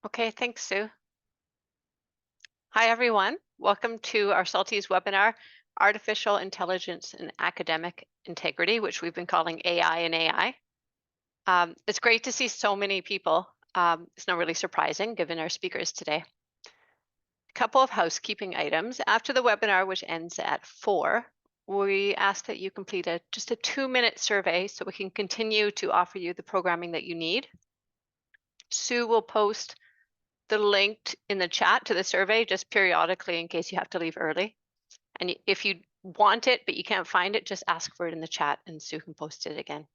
Okay, thanks, Sue. Hi, everyone. Welcome to our SALTISE webinar, Artificial Intelligence and Academic Integrity, which we've been calling AI and AI. It's great to see so many people. It's not really surprising given our speakers today. A couple of housekeeping items. After the webinar, which ends at 4, we ask that you complete just a 2-minute survey so we can continue to offer you the programming that you need. Sue will post the link in the chat to the survey just periodically in case you have to leave early. And if you want it but you can't find it, just ask for it in the chat and Sue can post it again.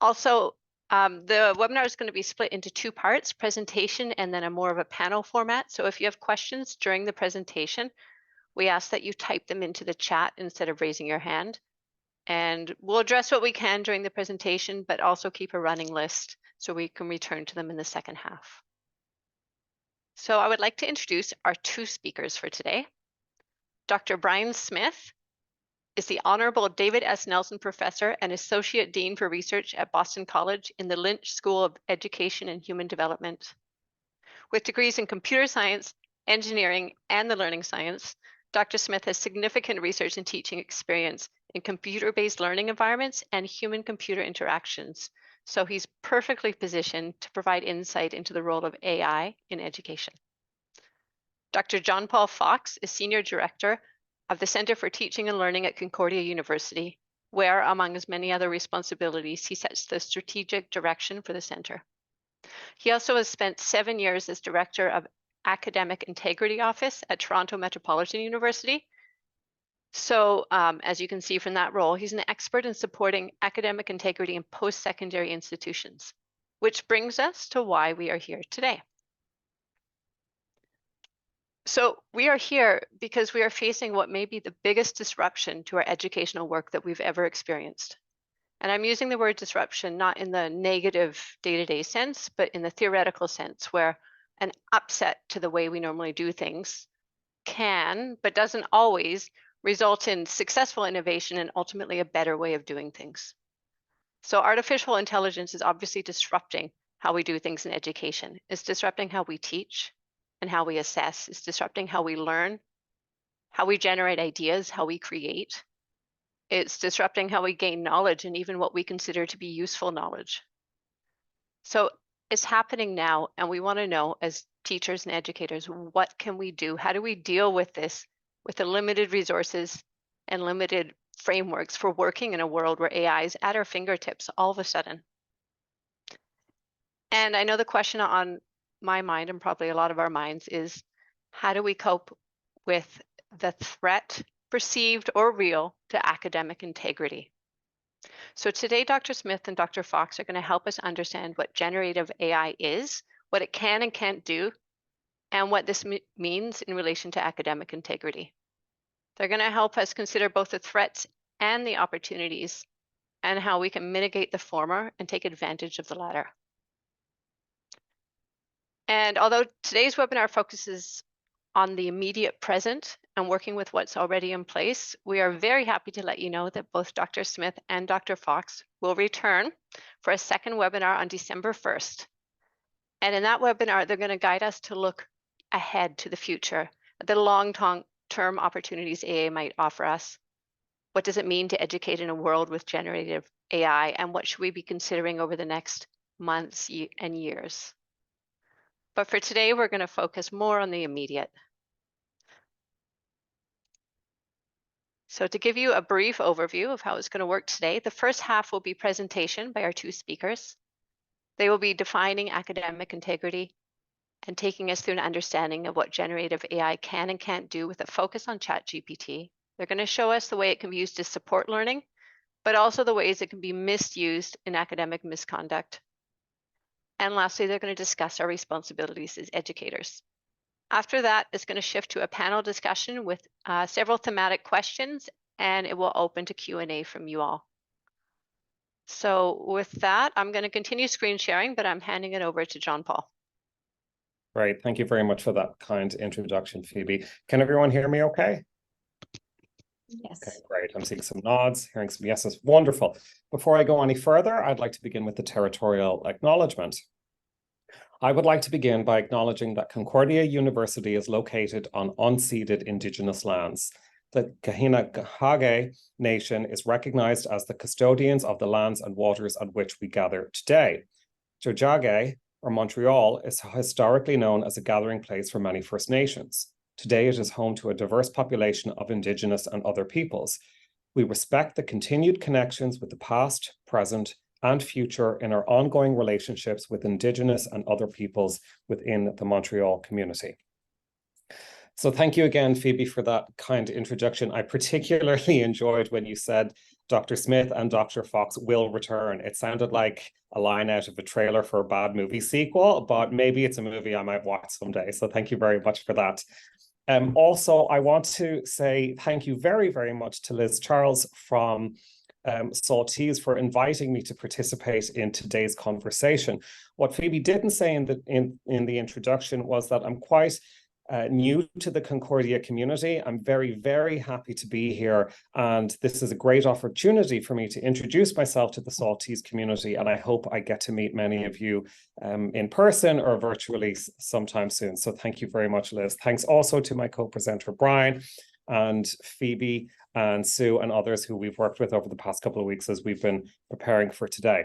Also, the webinar is going to be split into 2 parts, presentation and then a more of a panel format. So if you have questions during the presentation, we ask that you type them into the chat instead of raising your hand. And we'll address what we can during the presentation, but also keep a running list so we can return to them in the second half. So I would like to introduce our 2 speakers for today. Dr. Brian Smith is the Honorable David S. Nelson Professor and Associate Dean for Research at Boston College in the Lynch School of Education and Human Development. With degrees in computer science, engineering, and the learning science, Dr. Smith has significant research and teaching experience in computer-based learning environments and human-computer interactions. So he's perfectly positioned to provide insight into the role of AI in education. Dr. John Paul Foxe is Senior Director of the Center for Teaching and Learning at Concordia University, where, among his many other responsibilities, he sets the strategic direction for the center. He also has spent 7 years as Director of Academic Integrity Office at Toronto Metropolitan University. So as you can see from that role, he's an expert in supporting academic integrity in post-secondary institutions, which brings us to why we are here today. So we are here because we are facing what may be the biggest disruption to our educational work that we've ever experienced. And I'm using the word disruption not in the negative day-to-day sense, but in the theoretical sense, where an upset to the way we normally do things can, but doesn't always, result in successful innovation and ultimately a better way of doing things. So artificial intelligence is obviously disrupting how we do things in education. It's disrupting how we teach and how we assess. It's disrupting how we learn, how we generate ideas, how we create. It's disrupting how we gain knowledge and even what we consider to be useful knowledge. So it's happening now, and we want to know as teachers and educators, what can we do? How do we deal with this with the limited resources and limited frameworks for working in a world where AI is at our fingertips all of a sudden? And I know the question on my mind and probably a lot of our minds is, how do we cope with the threat, perceived or real, to academic integrity? So today, Dr. Smith and Dr. Foxe are going to help us understand what generative AI is, what it can and can't do, and what this means in relation to academic integrity. They're going to help us consider both the threats and the opportunities and how we can mitigate the former and take advantage of the latter. And although today's webinar focuses on the immediate present and working with what's already in place, we are very happy to let you know that both Dr. Smith and Dr. Foxe will return for a second webinar on December 1st. And in that webinar, they're going to guide us to look ahead to the future, the long-term opportunities AI might offer us. What does it mean to educate in a world with generative AI, and what should we be considering over the next months and years? But for today, we're going to focus more on the immediate. So to give you a brief overview of how it's going to work today, the first half will be presentation by our 2 speakers. They will be defining academic integrity and taking us through an understanding of what generative AI can and can't do with a focus on ChatGPT. They're going to show us the way it can be used to support learning, but also the ways it can be misused in academic misconduct. And lastly, they're going to discuss our responsibilities as educators. After that, it's going to shift to a panel discussion with several thematic questions, and it will open to Q&A from you all. So with that, I'm going to continue screen sharing, but I'm handing it over to John Paul. Great. Thank you very much for that kind introduction, Phoebe. Can everyone hear me okay? Yes. Okay, great. I'm seeing some nods, hearing some yeses. Wonderful. Before I go any further, I'd like to begin with the territorial acknowledgement. I would like to begin by acknowledging that Concordia University is located on unceded Indigenous lands. The Kahinagahage Nation is recognized as the custodians of the lands and waters on which we gather today. Tiohtià:ke, or Montreal, is historically known as a gathering place for many First Nations. Today, it is home to a diverse population of Indigenous and other peoples. We respect the continued connections with the past, present, and future in our ongoing relationships with Indigenous and other peoples within the Montreal community. So thank you again, Phoebe, for that kind introduction. I particularly enjoyed when you said Dr. Smith and Dr. Foxe will return. It sounded like a line out of a trailer for a bad movie sequel, but maybe it's a movie I might watch someday. So thank you very much for that. Also, I want to say thank you very, very much to Liz Charles from SALTISE for inviting me to participate in today's conversation. What Phoebe didn't say in the introduction was that I'm quite new to the Concordia community. I'm very, very happy to be here, and this is a great opportunity for me to introduce myself to the SALTISE community, and I hope I get to meet many of you in person or virtually sometime soon. So thank you very much, Liz. Thanks also to my co-presenter, Brian, and Phoebe and Sue and others who we've worked with over the past couple of weeks as we've been preparing for today.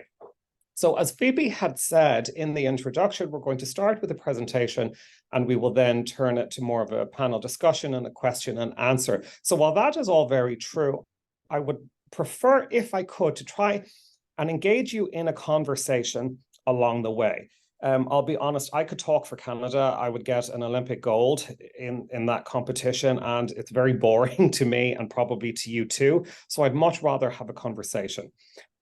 So as Phoebe had said in the introduction, we're going to start with a presentation and we will then turn it to more of a panel discussion and a question and answer. So while that is all very true, I would prefer, if I could, to try and engage you in a conversation along the way. I'll be honest, I could talk for Canada. I would get an Olympic gold in that competition, and it's very boring to me and probably to you too. So I'd much rather have a conversation.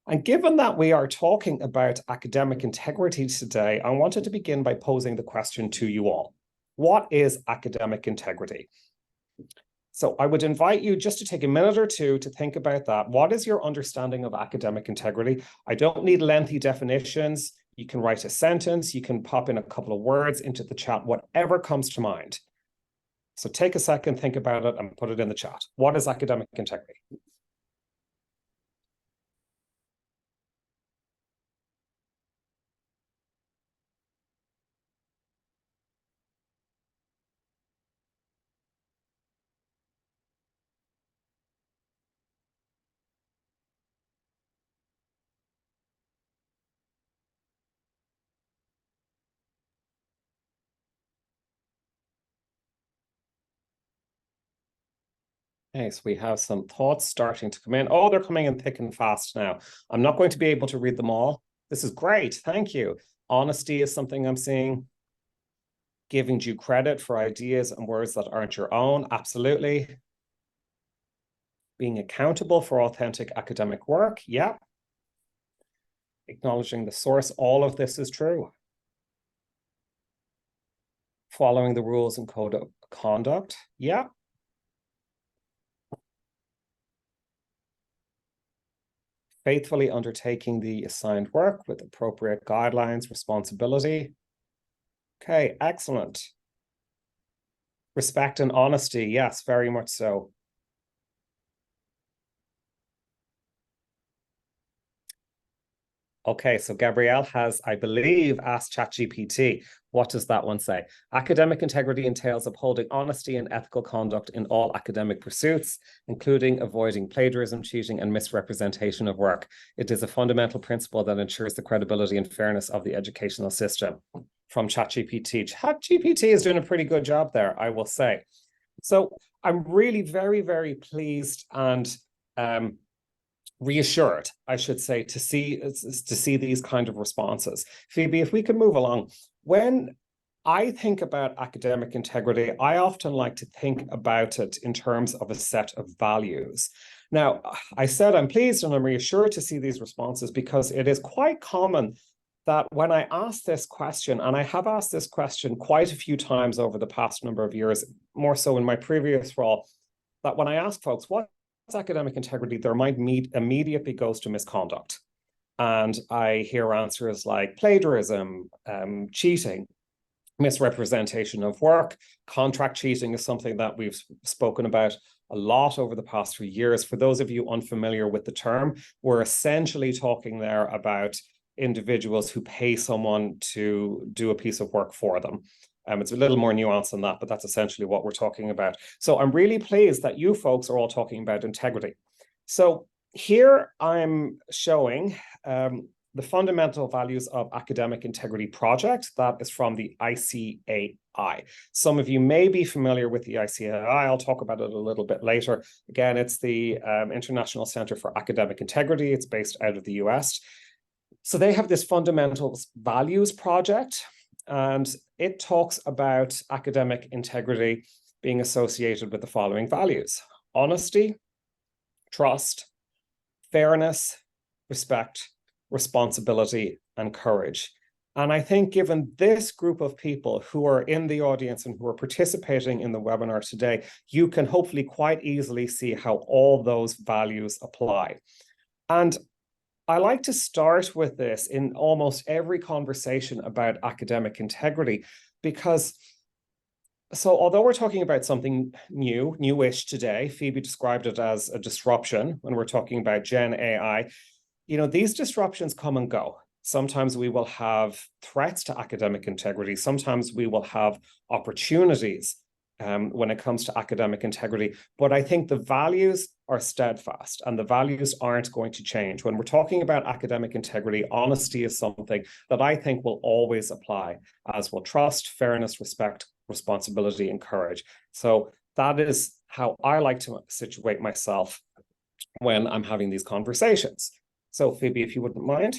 And given that we are talking about academic integrity today, I wanted to begin by posing the question to you all. What is academic integrity? So I would invite you just to take a minute or two to think about that. What is your understanding of academic integrity? I don't need lengthy definitions. You can write a sentence. You can pop in a couple of words into the chat, whatever comes to mind. So take a second, think about it, and put it in the chat. What is academic integrity? Okay, so we have some thoughts starting to come in. Oh, they're coming in thick and fast now. I'm not going to be able to read them all. This is great. Thank you. Honesty is something I'm seeing. Giving due credit for ideas and words that aren't your own. Absolutely. Being accountable for authentic academic work. Yeah. Acknowledging the source. All of this is true. Following the rules and code of conduct. Yeah. Faithfully undertaking the assigned work with appropriate guidelines, responsibility. Okay, excellent. Respect and honesty. Yes, very much so. Okay, so Gabrielle has, I believe, asked ChatGPT, what does that one say? Academic integrity entails upholding honesty and ethical conduct in all academic pursuits, including avoiding plagiarism, cheating, and misrepresentation of work. It is a fundamental principle that ensures the credibility and fairness of the educational system. From ChatGPT. ChatGPT is doing a pretty good job there, I will say. So I'm really very, very pleased and reassured, I should say, to see these kind of responses. Phoebe, if we could move along. When I think about academic integrity, I often like to think about it in terms of a set of values. Now, I said I'm pleased and I'm reassured to see these responses because it is quite common that when I ask this question, and I have asked this question quite a few times over the past number of years, more so in my previous role, that when I ask folks, what's academic integrity, their mind immediately goes to misconduct. And I hear answers like plagiarism, cheating, misrepresentation of work. Contract cheating is something that we've spoken about a lot over the past few years. For those of you unfamiliar with the term, we're essentially talking there about individuals who pay someone to do a piece of work for them. It's a little more nuanced than that, but that's essentially what we're talking about. So I'm really pleased that you folks are all talking about integrity. So here I'm showing the fundamental values of academic integrity project. That is from the ICAI. Some of you may be familiar with the ICAI. I'll talk about it a little bit later. Again, it's the International Center for Academic Integrity. It's based out of the US. So they have this fundamental values project, and it talks about academic integrity being associated with the following values: honesty, trust, fairness, respect, responsibility, and courage. And I think given this group of people who are in the audience and who are participating in the webinar today, you can hopefully quite easily see how all those values apply. And I like to start with this in almost every conversation about academic integrity, because although we're talking about something newish today, Phoebe described it as a disruption when we're talking about Gen AI. These disruptions come and go. Sometimes we will have threats to academic integrity. Sometimes we will have opportunities when it comes to academic integrity. But I think the values are steadfast and the values aren't going to change. When we're talking about academic integrity, honesty is something that I think will always apply, as will trust, fairness, respect, responsibility, and courage. So that is how I like to situate myself when I'm having these conversations. So Phoebe, if you wouldn't mind.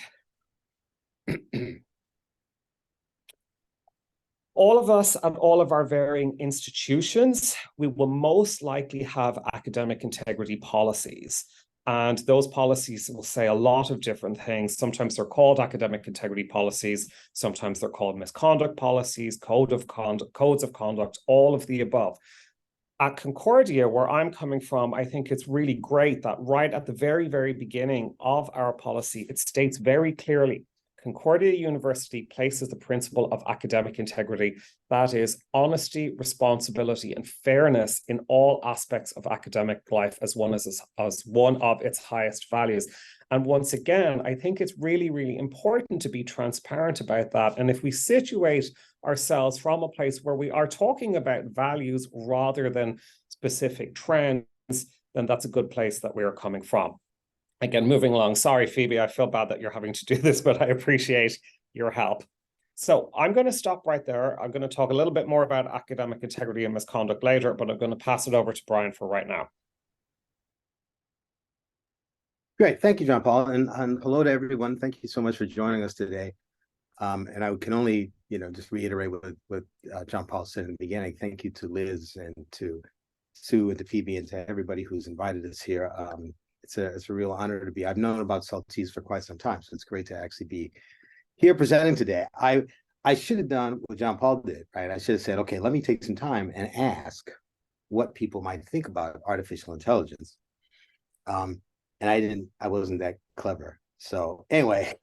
All of us at all of our varying institutions, we will most likely have academic integrity policies. And those policies will say a lot of different things. Sometimes they're called academic integrity policies. Sometimes they're called misconduct policies, codes of conduct, all of the above. At Concordia, where I'm coming from, I think it's really great that right at the very, very beginning of our policy, it states very clearly, Concordia University places the principle of academic integrity, that is honesty, responsibility, and fairness in all aspects of academic life as one of its highest values. And once again, I think it's really, really important to be transparent about that. And if we situate ourselves from a place where we are talking about values rather than specific trends, then that's a good place that we are coming from. Again, moving along. Sorry, Phoebe, I feel bad that you're having to do this, but I appreciate your help. So I'm going to stop right there. I'm going to talk a little bit more about academic integrity and misconduct later, but I'm going to pass it over to Brian for right now. Great. Thank you, John Paul. And hello to everyone. Thank you so much for joining us today. And I can only, just reiterate what John Paul said in the beginning. Thank you to Liz and to Sue and to Phoebe and to everybody who's invited us here. It's a real honor to be. I've known about SALTISE for quite some time, so it's great to actually be here presenting today. I should have done what John Paul did, right? I should have said, okay, let me take some time and ask what people might think about artificial intelligence. And I wasn't that clever. So anyway,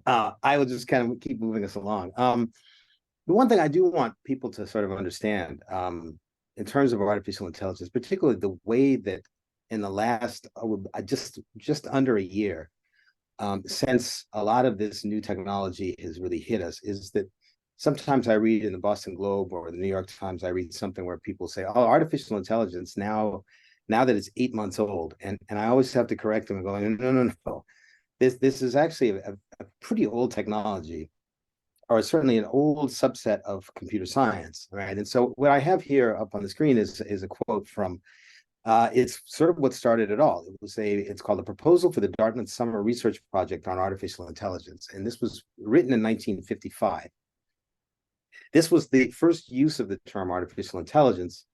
I will just kind of keep moving us along. The one thing I do want people to sort of understand in terms of artificial intelligence, particularly the way that in the last just under a year, since a lot of this new technology has really hit us, is that sometimes I read in the Boston Globe or the New York Times, I read something where people say, oh, artificial intelligence now that it's 8 months old. And I always have to correct them and go, no. This is actually a pretty old technology, or certainly an old subset of computer science, right? And so what I have here up on the screen is a quote from, it's sort of what started it all. It's called a proposal for the Dartmouth Summer Research Project on Artificial Intelligence. And this was written in 1955. This was the first use of the term artificial intelligence.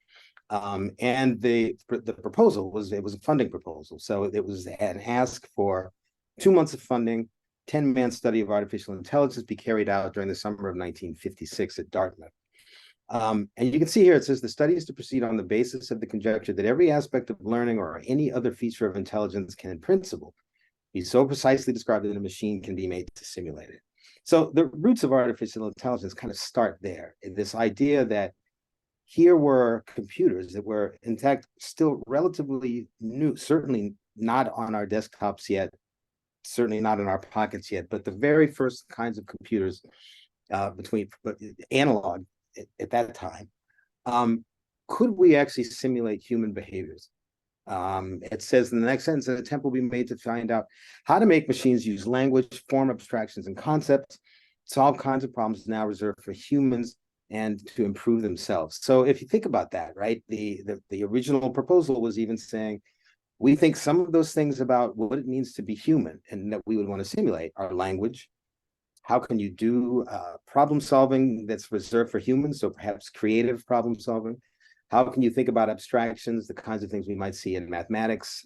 And the proposal was a funding proposal. So it was an ask for 2 months of funding, 10-man study of artificial intelligence be carried out during the summer of 1956 at Dartmouth. And you can see here, it says the study is to proceed on the basis of the conjecture that every aspect of learning or any other feature of intelligence can in principle be so precisely described that a machine can be made to simulate it. So the roots of artificial intelligence kind of start there. This idea that here were computers that were, in fact, still relatively new, certainly not on our desktops yet, certainly not in our pockets yet, but the very first kinds of computers between analog at that time, could we actually simulate human behaviors? It says in the next sentence, an attempt will be made to find out how to make machines use language, form abstractions and concepts, solve kinds of problems now reserved for humans, and to improve themselves. So if you think about that, right, the original proposal was even saying, we think some of those things about what it means to be human and that we would want to simulate are language. How can you do problem solving that's reserved for humans? So perhaps creative problem solving. How can you think about abstractions, the kinds of things we might see in mathematics,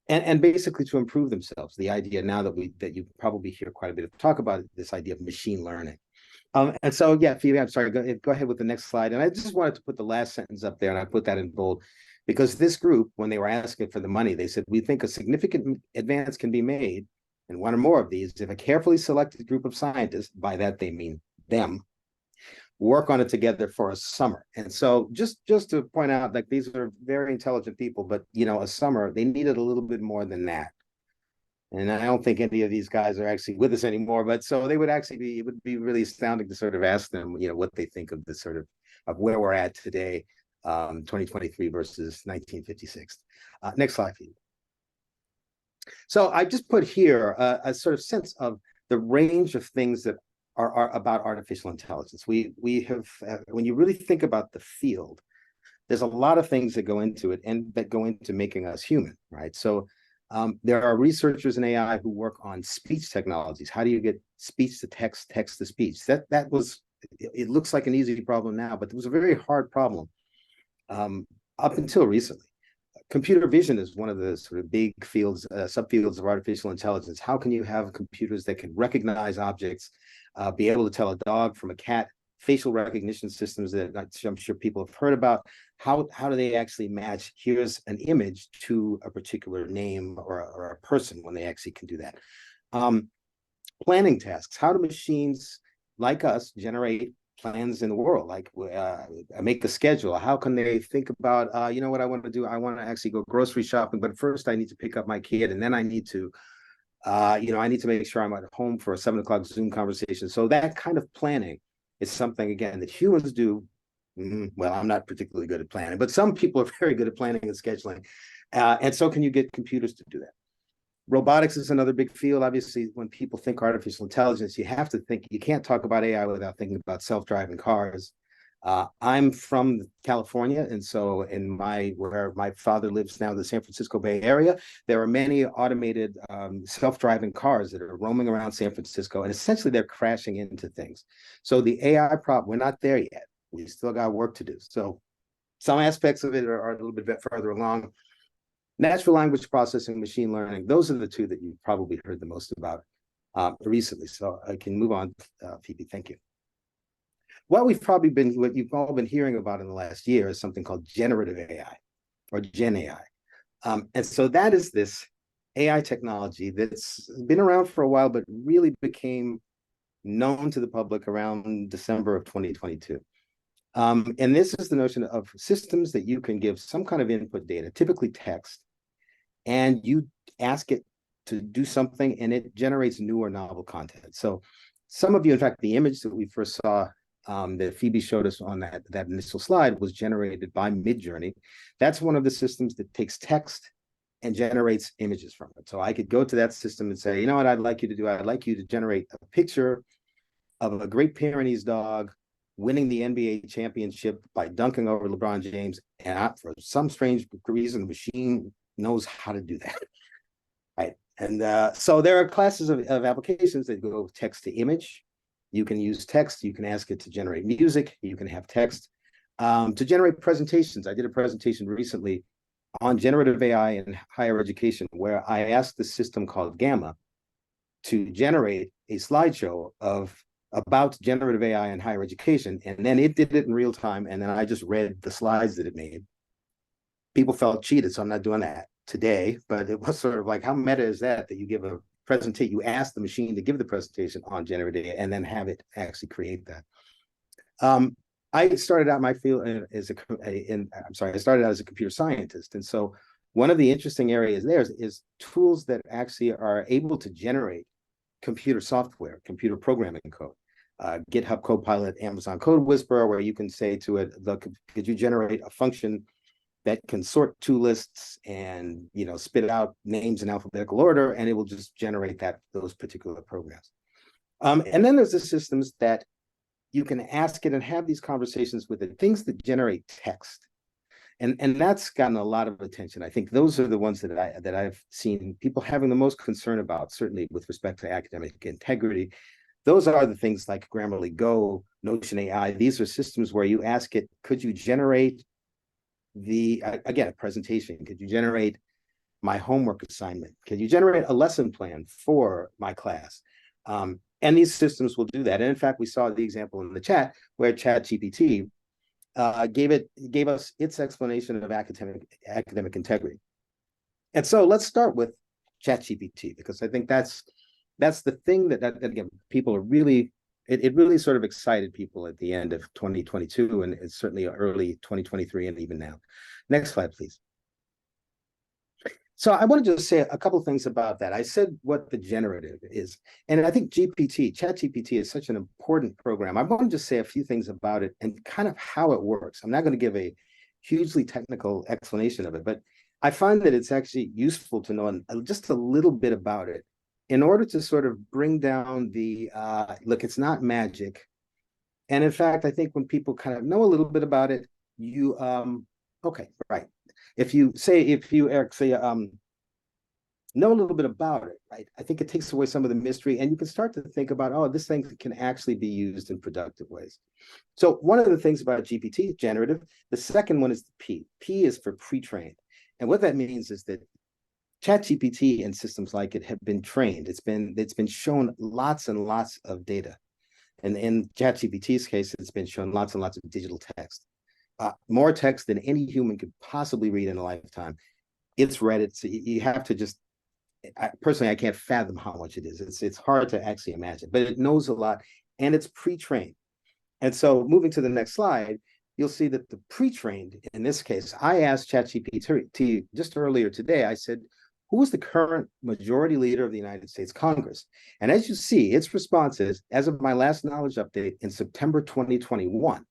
and basically to improve themselves. The idea now that you probably hear quite a bit of talk about this idea of machine learning. And so, yeah, Phoebe, I'm sorry, go ahead with the next slide. And I just wanted to put the last sentence up there, and I put that in bold, because this group, when they were asking for the money, they said, we think a significant advance can be made in one or more of these if a carefully selected group of scientists, by that they mean them, work on it together for a summer. And so just to point out, like, these are very intelligent people, but a summer, they needed a little bit more than that. And I don't think any of these guys are actually with us anymore, but so they would actually be, it would be really astounding to sort of ask them, what they think of the sort of where we're at today, 2023 versus 1956. Next slide, please. So I just put here a sort of sense of the range of things that are about artificial intelligence. We have, when you really think about the field, there's a lot of things that go into it and that go into making us human, right? So there are researchers in AI who work on speech technologies. How do you get speech to text, text to speech? That was, it looks like an easy problem now, but it was a very hard problem up until recently. Computer vision is one of the sort of big fields, subfields of artificial intelligence. How can you have computers that can recognize objects, be able to tell a dog from a cat, facial recognition systems that I'm sure people have heard about? How do they actually match, here's an image to a particular name or a person, when they actually can do that? Planning tasks. How do machines like us generate plans in the world, like make a schedule? How can they think about, what I want to do? I want to actually go grocery shopping, but first I need to pick up my kid, and then I need to, I need to make sure I'm at home for a 7 o'clock Zoom conversation. So that kind of planning is something, again, that humans do. Well, I'm not particularly good at planning, but some people are very good at planning and scheduling. And so can you get computers to do that? Robotics is another big field. Obviously, when people think artificial intelligence, you have to think, you can't talk about AI without thinking about self-driving cars. I'm from California, and so where my father lives now, the San Francisco Bay Area, there are many automated self-driving cars that are roaming around San Francisco, and essentially they're crashing into things. So the AI problem, we're not there yet. We still got work to do. So some aspects of it are a little bit further along. Natural language processing, machine learning, those are the two that you've probably heard the most about recently. So I can move on, Phoebe, thank you. What you've all been hearing about in the last year is something called generative AI, or Gen AI. And so that is this AI technology that's been around for a while, but really became known to the public around December of 2022. And this is the notion of systems that you can give some kind of input data, typically text, and you ask it to do something, and it generates new or novel content. So some of you, in fact, the image that we first saw that Phoebe showed us on that initial slide was generated by Midjourney. That's one of the systems that takes text and generates images from it. So I could go to that system and say, you know what I'd like you to do? I'd like you to generate a picture of a Great Pyrenees dog winning the NBA championship by dunking over LeBron James. And for some strange reason, the machine knows how to do that, right? And so there are classes of applications that go text to image. You can use text. You can ask it to generate music. You can have text to generate presentations. I did a presentation recently on generative AI in higher education, where I asked the system called Gamma to generate a slideshow about generative AI in higher education. And then it did it in real time. And then I just read the slides that it made. People felt cheated, so I'm not doing that today, but it was sort of like, how meta is that you give a presentation, you ask the machine to give the presentation on generative AI and then have it actually create that. I started out my field I started out as a computer scientist. And so One of the interesting areas there is tools that actually are able to generate computer software, computer programming code. GitHub Copilot, Amazon Code Whisperer, where you can say to it, look, could you generate a function that can sort two lists and spit out names in alphabetical order, and it will just generate those particular programs. And then there's the systems that you can ask it and have these conversations with it, things that generate text. And that's gotten a lot of attention. I think those are the ones that I've seen people having the most concern about, certainly with respect to academic integrity. Those are the things like Grammarly Go, Notion AI. These are systems where you ask it, could you generate again, a presentation? Could you generate my homework assignment? Could you generate a lesson plan for my class? And these systems will do that. And in fact, we saw the example in the chat where ChatGPT gave us its explanation of academic integrity. And so let's start with ChatGPT, because I think that's the thing that again, people are really, it really sort of excited people at the end of 2022 and it's certainly early 2023 and even now. Next slide, please. So I want to just say a couple of things about that. I said what the generative is, and I think ChatGPT is such an important program. I want to just say a few things about it and kind of how it works. I'm not going to give a hugely technical explanation of it, but I find that it's actually useful to know just a little bit about it in order to sort of bring down the, look, it's not magic. And in fact, I think when people kind of know a little bit about it, okay, right. If you Eric, say, know a little bit about it, right? I think it takes away some of the mystery and you can start to think about, oh, this thing can actually be used in productive ways. So one of the things about GPT is generative. The second one is the P. P is for pre-trained. And what that means is that ChatGPT and systems like it have been trained. It's been shown lots and lots of data. And in ChatGPT's case, it's been shown lots and lots of digital text. More text than any human could possibly read in a lifetime. It's read it. So you have to just, personally, I can't fathom how much it is. It's hard to actually imagine, but it knows a lot and it's pre-trained. And so moving to the next slide, you'll see that the pre-trained, in this case, I asked ChatGPT just earlier today, I said, who is the current majority leader of the United States Congress? And as you see, its response is, as of my last knowledge update in September 2021.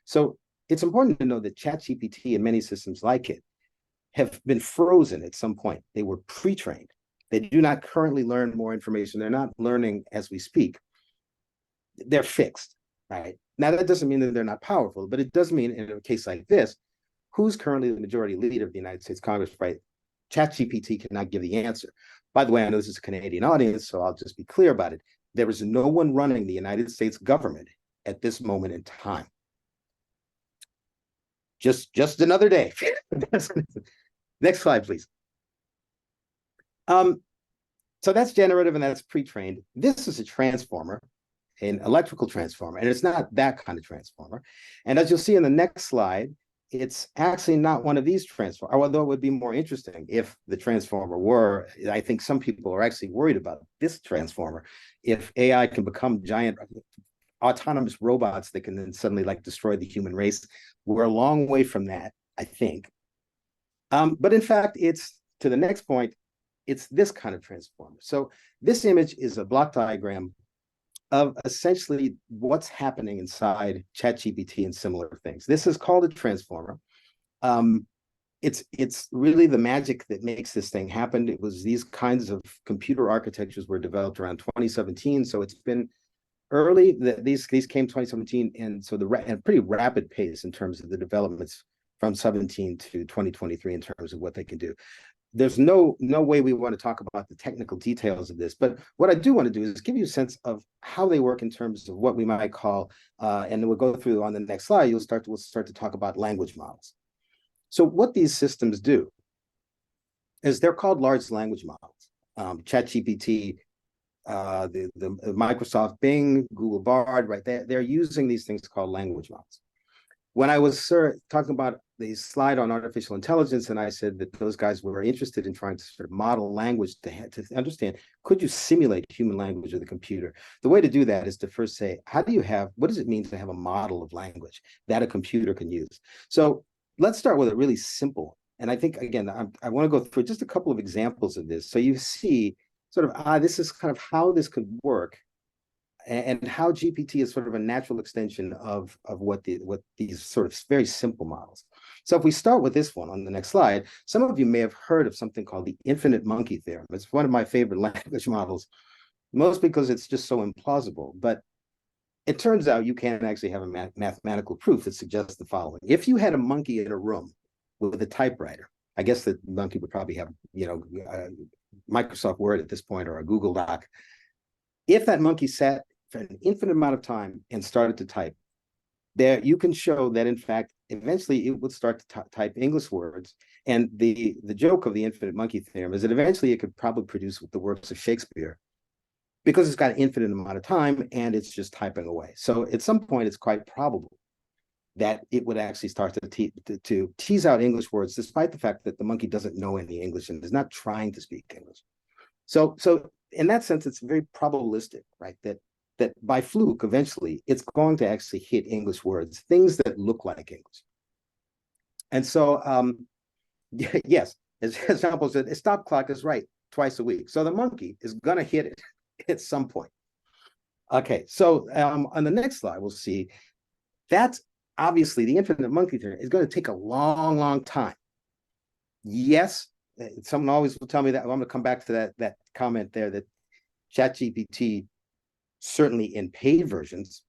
So it's important to know that ChatGPT and many systems like it have been frozen at some point. They were pre-trained. They do not currently learn more information. They're not learning as we speak. They're fixed, right? Now, that doesn't mean that they're not powerful, but it does mean in a case like this, who's currently the majority leader of the United States Congress, right? ChatGPT cannot give the answer. By the way, I know this is a Canadian audience, so I'll just be clear about it. There is no one running the United States government at this moment in time. Just another day. Next slide, please. So that's generative and that's pre-trained. This is a transformer, an electrical transformer, and it's not that kind of transformer. And as you'll see in the next slide, it's actually not one of these transformers, although it would be more interesting if the transformer were. I think some people are actually worried about this transformer. If AI can become giant autonomous robots that can then suddenly like destroy the human race, we're a long way from that, I think. But in fact, it's, to the next point, it's this kind of transformer. So this image is a block diagram of essentially what's happening inside ChatGPT and similar things. This is called a transformer. It's really the magic that makes this thing happen. It was these kinds of computer architectures were developed around 2017. So it's been early, these came 2017, and so and pretty rapid pace in terms of the developments from 17 to 2023 in terms of what they can do. There's no way we want to talk about the technical details of this, but what I do want to do is give you a sense of how they work in terms of what we might call, and we'll go through on the next slide, we'll start to talk about language models. So what these systems do is they're called large language models. ChatGPT, the Microsoft Bing, Google Bard, right? They're using these things called language models. When I was talking about the slide on artificial intelligence, and I said that those guys were interested in trying to sort of model language to understand, could you simulate human language with a computer? The way to do that is to first say, what does it mean to have a model of language that a computer can use? So let's start with a really simple And I think, again, I want to go through just a couple of examples of this. So you see sort of, this is kind of how this could work and how GPT is sort of a natural extension of what these sort of very simple models. So if we start with this one on the next slide, some of you may have heard of something called the infinite monkey theorem. It's one of my favorite language models, most because it's just so implausible. But it turns out you can actually have a mathematical proof that suggests the following. If you had a monkey in a room with a typewriter, I guess the monkey would probably have, Microsoft Word at this point or a Google Doc. If that monkey sat for an infinite amount of time and started to type, there you can show that in fact, eventually it would start to type English words. And the joke of the infinite monkey theorem is that eventually it could probably produce the works of Shakespeare because it's got an infinite amount of time and it's just typing away. So at some point, it's quite probable that it would actually start to tease out English words, despite the fact that the monkey doesn't know any English and is not trying to speak English. So in that sense, it's very probabilistic, right? That by fluke, eventually, it's going to actually hit English words, things that look like English. And so, yes, as example said, a stop clock is right twice a week. So the monkey is going to hit it at some point. Okay, so on the next slide, we'll see that's obviously the infinite monkey theorem is going to take a long, long time. Yes, someone always will tell me that. I'm going to come back to that comment there that ChatGPT, certainly in paid versions,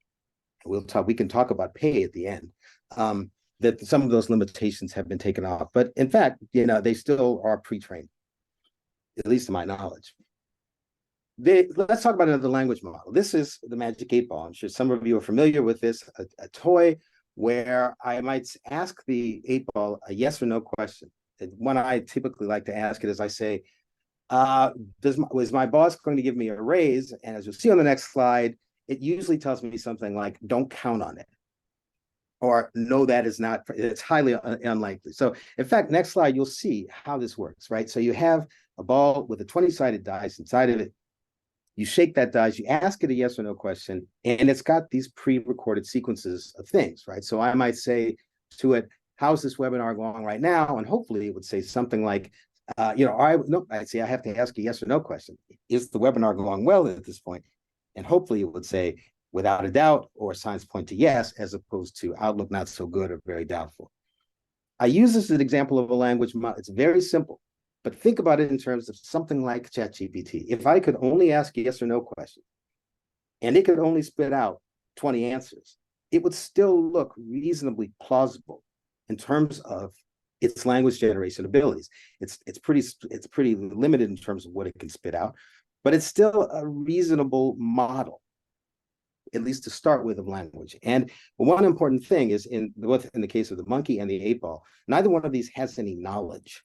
we can talk about pay at the end, that some of those limitations have been taken off. But in fact, they still are pre-trained, at least to my knowledge. Let's talk about another language model. This is the Magic 8-Ball. I'm sure some of you are familiar with this, a toy where I might ask the 8-Ball a yes or no question. One I typically like to ask it is I say, was my boss going to give me a raise? And as you'll see on the next slide, it usually tells me something like, don't count on it. Or no, that is not, it's highly unlikely. So in fact, next slide, you'll see how this works, right? So you have a ball with a 20-sided dice inside of it. You shake that dice, you ask it a yes or no question, and it's got these pre-recorded sequences of things, right? So I might say to it, how's this webinar going right now? And hopefully it would say something like, I'd say I have to ask a yes or no question. Is the webinar going well at this point? And hopefully it would say, without a doubt, or signs point to yes, as opposed to outlook not so good or very doubtful. I use this as an example of a language model. It's very simple. But think about it in terms of something like ChatGPT. If I could only ask a yes or no question, and it could only spit out 20 answers, it would still look reasonably plausible in terms of its language generation abilities. It's pretty limited in terms of what it can spit out, but it's still a reasonable model, at least to start with, of language. And one important thing is in the case of the monkey and the 8-Ball, neither one of these has any knowledge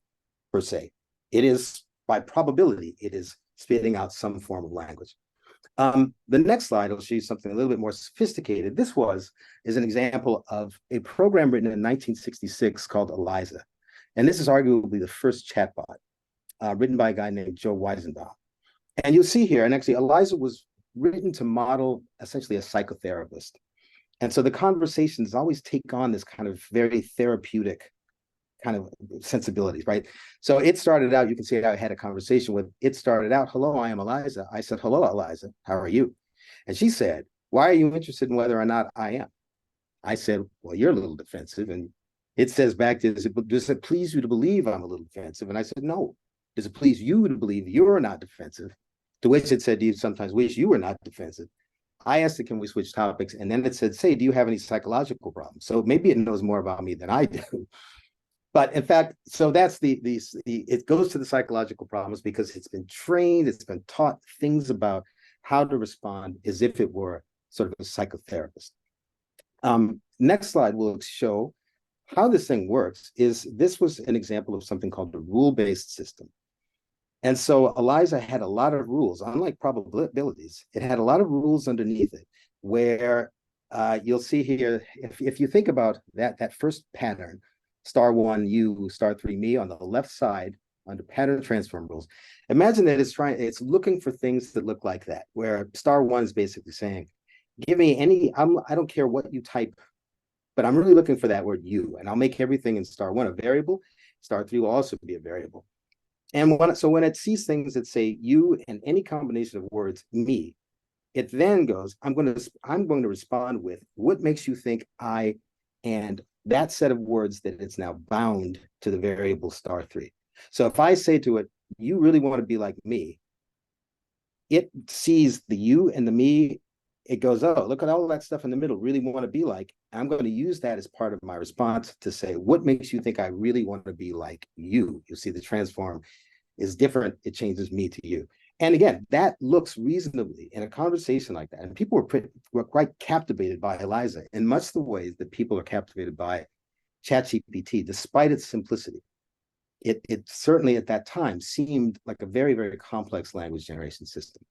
per se. It is, by probability, it is spitting out some form of language. The next slide will show you something a little bit more sophisticated. This is an example of a program written in 1966 called ELIZA. And this is arguably the first chatbot written by a guy named Joe Weizenbaum. And you'll see here, and actually ELIZA was written to model essentially a psychotherapist. And so the conversations always take on this kind of very therapeutic kind of sensibilities, right? So it started out, you can see how I had a conversation with, it started out, hello, I am Eliza. I said, hello, Eliza, how are you? And she said, why are you interested in whether or not I am? I said, well, you're a little defensive. And it says back, does it please you to believe I'm a little defensive? And I said, no. Does it please you to believe you're not defensive? To which it said, do you sometimes wish you were not defensive? I asked it, can we switch topics? And then it said, say, do you have any psychological problems? So maybe it knows more about me than I do. But in fact, so that's it goes to the psychological problems because it's been trained, it's been taught things about how to respond as if it were sort of a psychotherapist. Next slide will show how this thing works. This was an example of something called the rule-based system. And so ELIZA had a lot of rules, unlike probabilities. It had a lot of rules underneath it where you'll see here, if you think about that first pattern, *1 you, *3 me on the left side under pattern transform rules. Imagine that it's looking for things that look like that, where *1 is basically saying, give me I don't care what you type, but I'm really looking for that word you, and I'll make everything in *1 a variable. *3 will also be a variable. And when it sees things that say you and any combination of words, me, it then goes, I'm going to respond with what makes you think I, and that set of words that it's now bound to the variable *3. So if I say to it, you really want to be like me, it sees the you and the me. It goes, oh, look at all that stuff in the middle, really want to be like. I'm going to use that as part of my response to say, what makes you think I really want to be like you? You see the transform is different. It changes me to you. And again, that looks reasonably in a conversation like that. And people were quite captivated by ELIZA in much the ways that people are captivated by ChatGPT, despite its simplicity. It certainly at that time seemed like a very, very complex language generation system.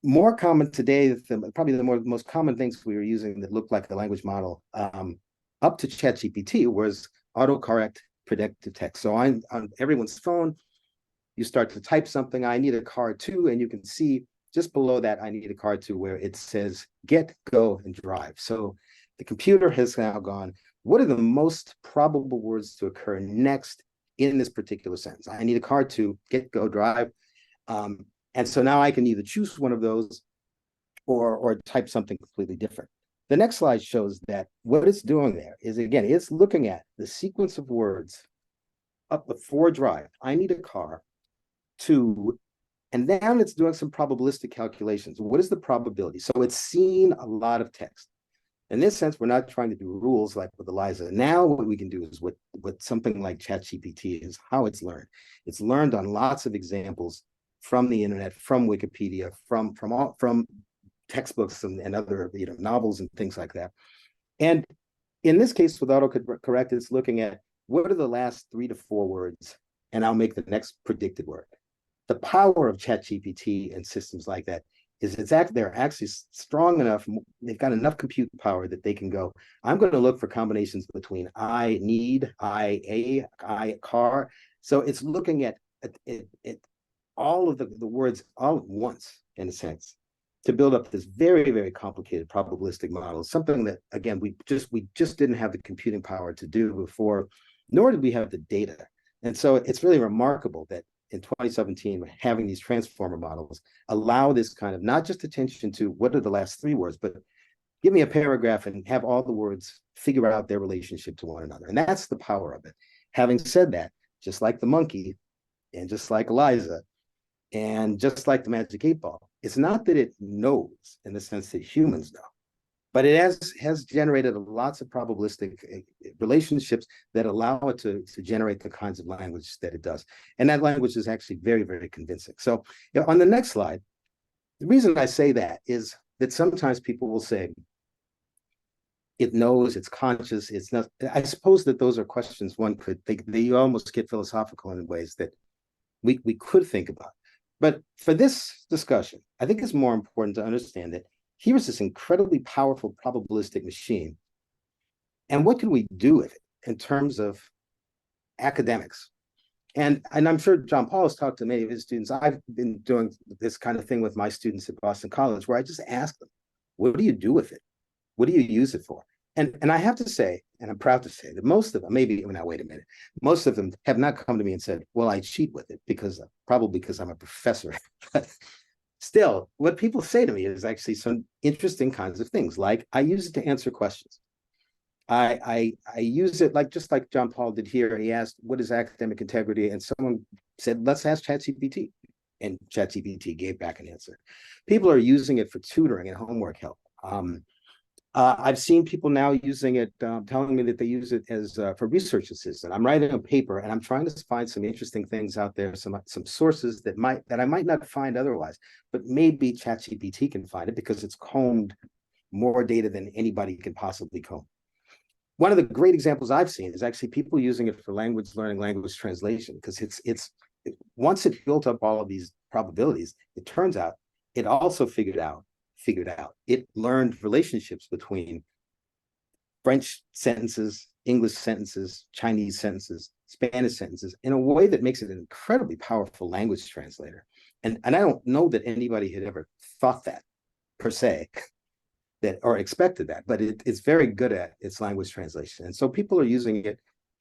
More common today, probably the most common things we were using that looked like a language model up to ChatGPT was autocorrect predictive text. So on everyone's phone, you start to type something, I need a car too, and you can see just below that, I need a car too, where it says get, go, and drive. So the computer has now gone, what are the most probable words to occur next in this particular sentence? I need a car to get, go, drive. And so now I can either choose one of those or type something completely different. The next slide shows that what it's doing there is, again, it's looking at the sequence of words up before drive. I need a car to, and then it's doing some probabilistic calculations. What is the probability? So it's seen a lot of text. In this sense, we're not trying to do rules like with ELIZA. Now what we can do is what something like ChatGPT is, how it's learned. It's learned on lots of examples from the internet, from Wikipedia, from textbooks and other novels and things like that. And in this case, with autocorrect, it's looking at what are the last 3 to 4 words, and I'll make the next predicted word. The power of ChatGPT and systems like that is they're actually strong enough, they've got enough compute power that they can go, I'm going to look for combinations between I need, I car. So it's looking at all of the words all at once, in a sense, to build up this very, very complicated probabilistic model, something that, again, we just didn't have the computing power to do before, nor did we have the data. And so it's really remarkable that in 2017, having these transformer models allow this kind of not just attention to what are the last 3 words, but give me a paragraph and have all the words figure out their relationship to one another. And that's the power of it. Having said that, just like the monkey and just like ELIZA and just like the magic 8 ball, it's not that it knows in the sense that humans know, but it has generated lots of probabilistic relationships that allow it to generate the kinds of language that it does. And that language is actually very, very convincing. So on the next slide, the reason I say that is that sometimes people will say, it knows, it's conscious, it's not. I suppose that those are questions one could think, they almost get philosophical in ways that we could think about. But for this discussion, I think it's more important to understand that here's this incredibly powerful probabilistic machine. And what can we do with it in terms of academics? And I'm sure John Paul has talked to many of his students. I've been doing this kind of thing with my students at Boston College, where I just ask them, what do you do with it? What do you use it for? And I have to say, and I'm proud to say that most of them, wait a minute, most of them have not come to me and said, well, I cheat with it probably because I'm a professor. But still, what people say to me is actually some interesting kinds of things, like I use it to answer questions. I use it just like John Paul did here. He asked, what is academic integrity? And someone said, let's ask ChatGPT. And ChatGPT gave back an answer. People are using it for tutoring and homework help. I've seen people now using it, telling me that they use it as for research assistant. I'm writing a paper and I'm trying to find some interesting things out there, some sources that I might not find otherwise, but maybe ChatGPT can find it because it's combed more data than anybody can possibly comb. One of the great examples I've seen is actually people using it for language learning, language translation, because once it built up all of these probabilities, it turns out it also figured out. It learned relationships between French sentences, English sentences, Chinese sentences, Spanish sentences in a way that makes it an incredibly powerful language translator. And I don't know that anybody had ever thought that per se, or expected that, but it's very good at its language translation. And so people are using it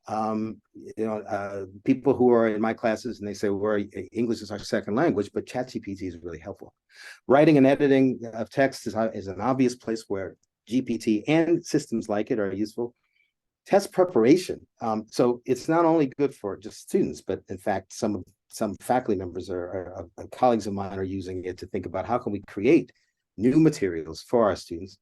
People who are in my classes and they say, English is our second language, but ChatGPT is really helpful. Writing and editing of text is an obvious place where GPT and systems like it are useful. Test preparation. So it's not only good for just students, but in fact, some faculty members or colleagues of mine are using it to think about how can we create new materials for our students.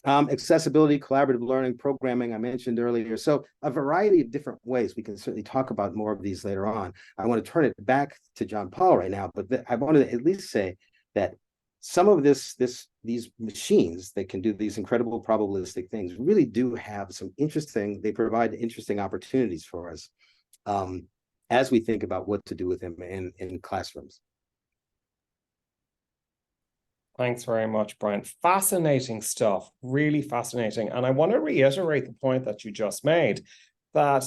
Accessibility, collaborative learning, programming, I mentioned earlier. So a variety of different ways. We can certainly talk about more of these later on. I want to turn it back to John Paul right now, but I wanted to at least say that some of these machines that can do these incredible probabilistic things really do have some they provide interesting opportunities for us as we think about what to do with them in classrooms. Thanks very much, Brian. Fascinating stuff, really fascinating. And I want to reiterate the point that you just made, that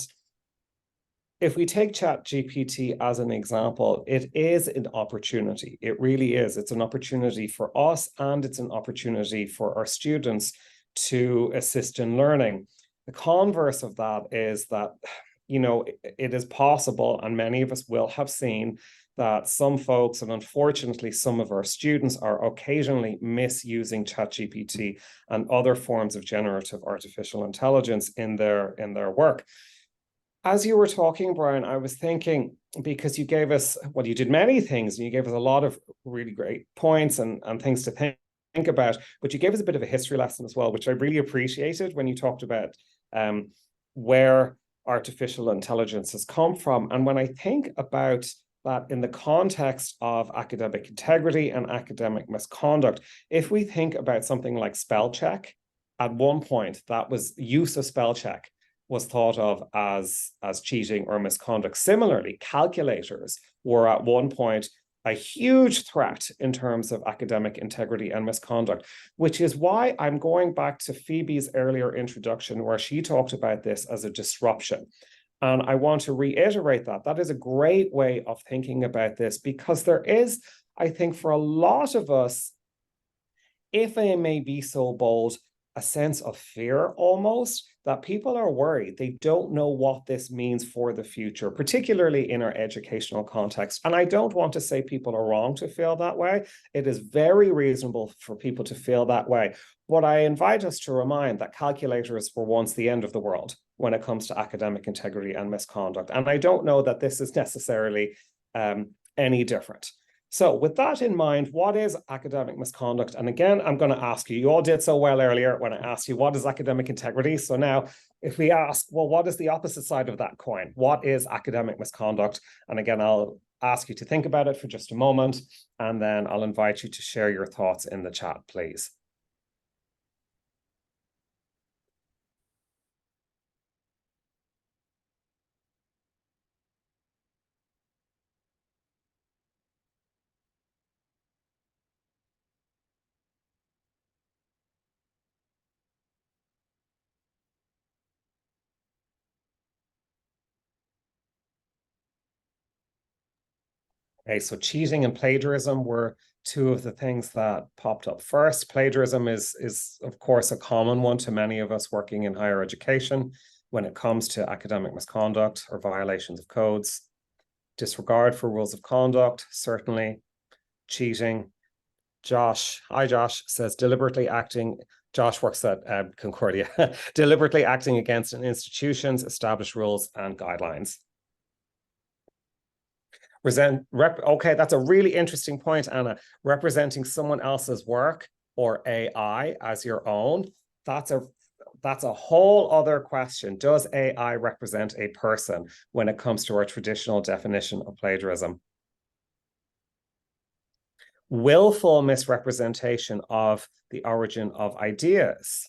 if we take ChatGPT as an example, it is an opportunity. It really is. It's an opportunity for us, and it's an opportunity for our students to assist in learning. The converse of that is that, it is possible, and many of us will have seen, that some folks, and unfortunately some of our students, are occasionally misusing ChatGPT and other forms of generative artificial intelligence in their work. As you were talking, Brian, I was thinking, because you gave us, well, you did many things, and you gave us a lot of really great points and things to think about, but you gave us a bit of a history lesson as well, which I really appreciated when you talked about where artificial intelligence has come from. And when I think about that in the context of academic integrity and academic misconduct, if we think about something like spell check, at one point that was use of spell check was thought of as cheating or misconduct. Similarly, calculators were at one point a huge threat in terms of academic integrity and misconduct, which is why I'm going back to Phoebe's earlier introduction, where she talked about this as a disruption. And I want to reiterate that. That is a great way of thinking about this, because there is, I think, for a lot of us, if I may be so bold, a sense of fear almost, that people are worried. They don't know what this means for the future, particularly in our educational context. And I don't want to say people are wrong to feel that way. It is very reasonable for people to feel that way. But I invite us to remind that calculators were once the end of the world when it comes to academic integrity and misconduct. And I don't know that this is necessarily any different. So with that in mind, what is academic misconduct? And again, I'm going to ask you, you all did so well earlier when I asked you, what is academic integrity? So now if we ask, well, what is the opposite side of that coin? What is academic misconduct? And again, I'll ask you to think about it for just a moment, and then I'll invite you to share your thoughts in the chat, please. Okay, so cheating and plagiarism were two of the things that popped up first. Plagiarism is of course, a common one to many of us working in higher education when it comes to academic misconduct or violations of codes. Disregard for rules of conduct, certainly. Cheating. Josh, hi Josh, says deliberately acting. Josh works at Concordia. Deliberately acting against an institution's established rules and guidelines. Okay, that's a really interesting point, Anna. Representing someone else's work or AI as your own, that's a whole other question. Does AI represent a person when it comes to our traditional definition of plagiarism? Willful misrepresentation of the origin of ideas.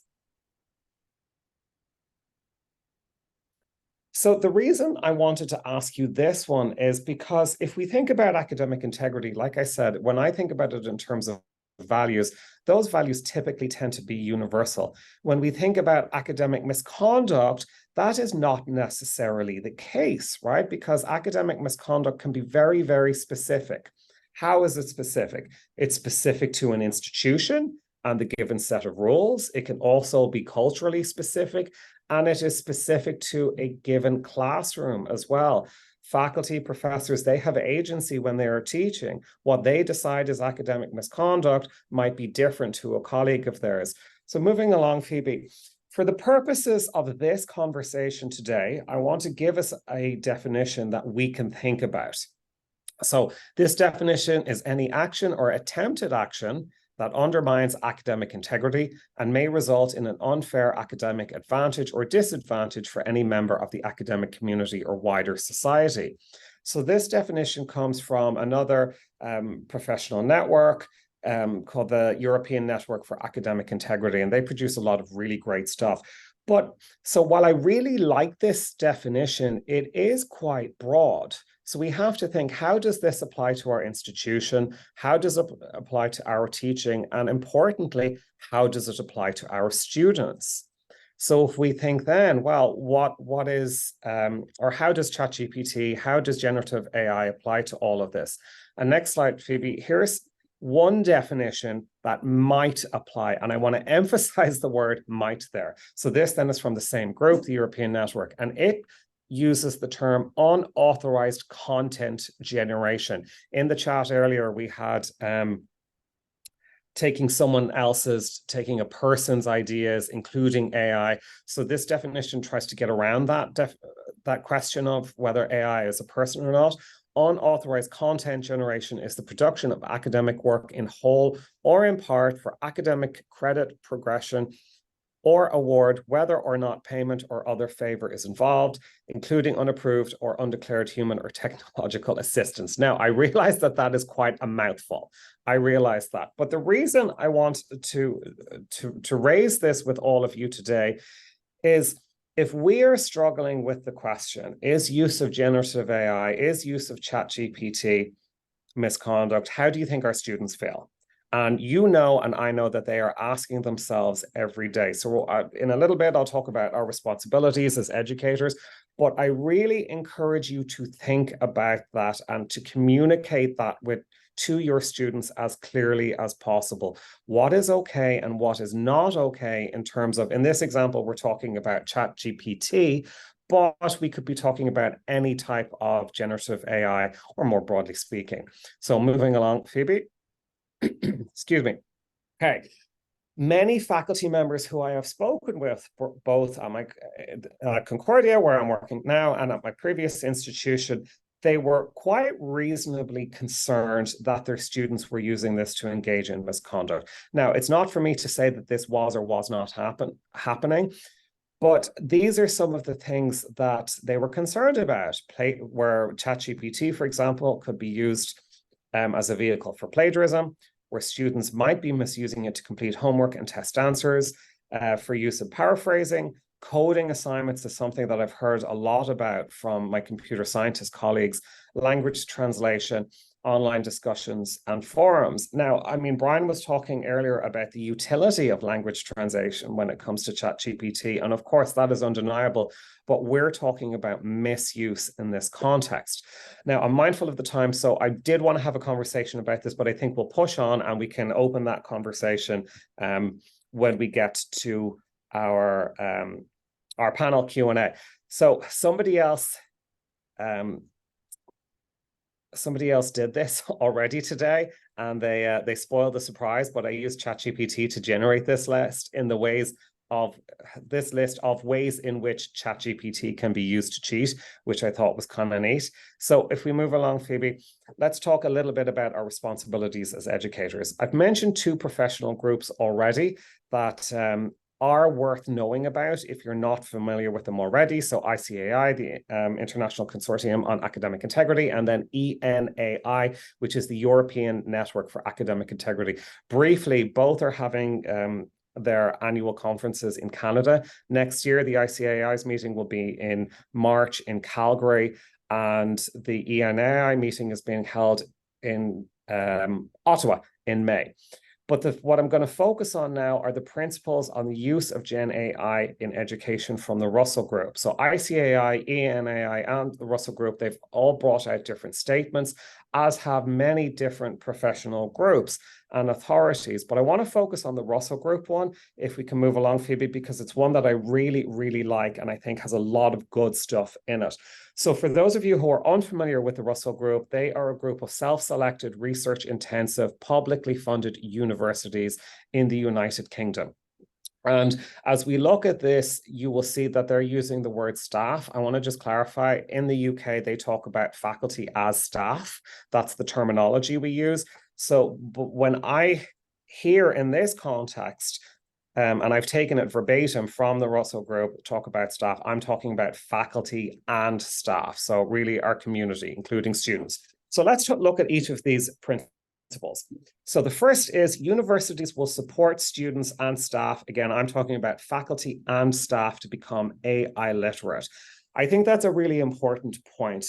So the reason I wanted to ask you this one is because if we think about academic integrity, like I said, when I think about it in terms of values, those values typically tend to be universal. When we think about academic misconduct, that is not necessarily the case, right? Because academic misconduct can be very, very specific. How is it specific? It's specific to an institution and the given set of rules. It can also be culturally specific. and it is specific to a given classroom as well. Faculty, professors, they have agency when they are teaching. What they decide is academic misconduct might be different to a colleague of theirs. So moving along, Phoebe, for the purposes of this conversation today, I want to give us a definition that we can think about. So this definition is any action or attempted action that undermines academic integrity and may result in an unfair academic advantage or disadvantage for any member of the academic community or wider society. So this definition comes from another professional network called the European Network for Academic Integrity, and they produce a lot of really great stuff. But so while I really like this definition, it is quite broad. So we have to think, how does this apply to our institution? How does it apply to our teaching? And importantly, how does it apply to our students? So if we think then, well, what is, or how does ChatGPT, how does generative AI apply to all of this? And next slide, Phoebe, here's one definition that might apply, and I want to emphasize the word might there. So this then is from the same group, the European Network, and it uses the term unauthorized content generation. In the chat earlier, we had taking a person's ideas, including AI. So this definition tries to get around that question of whether AI is a person or not. Unauthorized content generation is the production of academic work in whole or in part for academic credit progression or award, whether or not payment or other favor is involved, including unapproved or undeclared human or technological assistance. Now, I realize that that is quite a mouthful. I realize that. But the reason I want to raise this with all of you today is, if we are struggling with the question, is use of generative AI, is use of ChatGPT misconduct, how do you think our students feel? And you know, and I know that they are asking themselves every day. So in a little bit, I'll talk about our responsibilities as educators, but I really encourage you to think about that and to communicate that to your students as clearly as possible. What is okay and what is not okay in terms of, in this example, we're talking about ChatGPT, but we could be talking about any type of generative AI, or more broadly speaking. So moving along, Phoebe. Excuse me. Okay. Many faculty members who I have spoken with, both at my Concordia, where I'm working now, and at my previous institution, they were quite reasonably concerned that their students were using this to engage in misconduct. Now, it's not for me to say that this was or was not happening, but these are some of the things that they were concerned about, where ChatGPT, for example, could be used as a vehicle for plagiarism, where students might be misusing it to complete homework and test answers, for use of paraphrasing. Coding assignments is something that I've heard a lot about from my computer scientist colleagues, language translation, online discussions, and forums. Now, I mean, Brian was talking earlier about the utility of language translation when it comes to ChatGPT, and of course that is undeniable, but we're talking about misuse in this context. Now, I'm mindful of the time, so I did want to have a conversation about this, but I think we'll push on and we can open that conversation when we get to our panel Q&A. So somebody else did this already today, and they spoiled the surprise, but I used ChatGPT to generate this list in ways in which ChatGPT can be used to cheat, which I thought was kind of neat. So if we move along, Phoebe, let's talk a little bit about our responsibilities as educators. I've mentioned two professional groups already that are worth knowing about if you're not familiar with them already. So ICAI, the International Consortium on Academic Integrity, and then ENAI, which is the European Network for Academic Integrity. Briefly, both are having their annual conferences in Canada. Next year, the ICAI's meeting will be in March in Calgary, and the ENAI meeting is being held in Ottawa in May. But what I'm going to focus on now are the principles on the use of Gen AI in education from the Russell Group. So ICAI, ENAI, and the Russell Group, they've all brought out different statements, as have many different professional groups. and authorities. But I want to focus on the Russell Group one, if we can move along, Phoebe, because it's one that I really, really like and I think has a lot of good stuff in it. So for those of you who are unfamiliar with the Russell Group, they are a group of self-selected, research-intensive, publicly funded universities in the United Kingdom. And as we look at this, you will see that they're using the word staff. I want to just clarify, in the UK, they talk about faculty as staff. That's the terminology we use. So but when I hear in this context, and I've taken it verbatim from the Russell Group, talk about staff, I'm talking about faculty and staff. So really our community, including students. So let's look at each of these principles. So the first is universities will support students and staff. Again, I'm talking about faculty and staff to become AI literate. I think that's a really important point,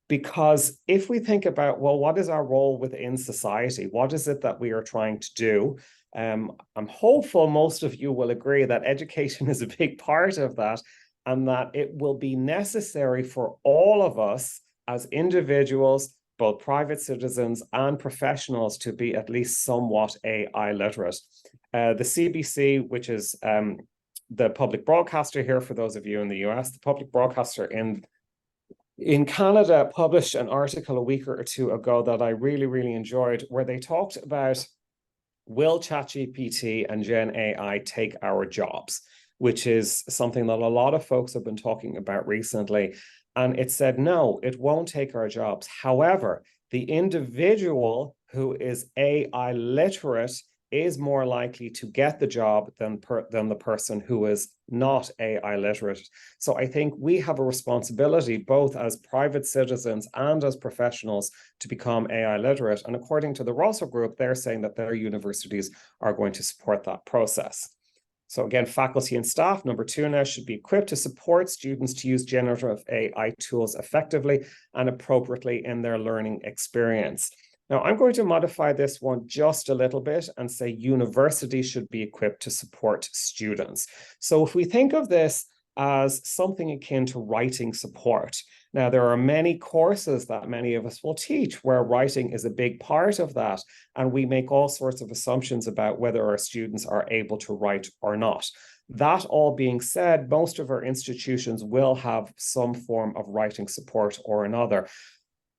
because if we think about, well, what is our role within society? What is it that we are trying to do? I'm hopeful most of you will agree that education is a big part of that, and that it will be necessary for all of us as individuals, both private citizens and professionals, to be at least somewhat AI literate. The CBC, which is the public broadcaster here for those of you in the US, the public broadcaster in Canada published an article a week or two ago that I really, really enjoyed, where they talked about, will ChatGPT and Gen AI take our jobs? Which is something that a lot of folks have been talking about recently. And it said, no, it won't take our jobs. However, the individual who is AI literate is more likely to get the job than the person who is not AI literate. So I think we have a responsibility, both as private citizens and as professionals, to become AI literate. And according to the Russell Group, they're saying that their universities are going to support that process. So again, faculty and staff, number 2 now, should be equipped to support students to use generative AI tools effectively and appropriately in their learning experience. Now, I'm going to modify this one just a little bit and say universities should be equipped to support students. So if we think of this as something akin to writing support. Now, there are many courses that many of us will teach where writing is a big part of that, and we make all sorts of assumptions about whether our students are able to write or not. That all being said, most of our institutions will have some form of writing support or another.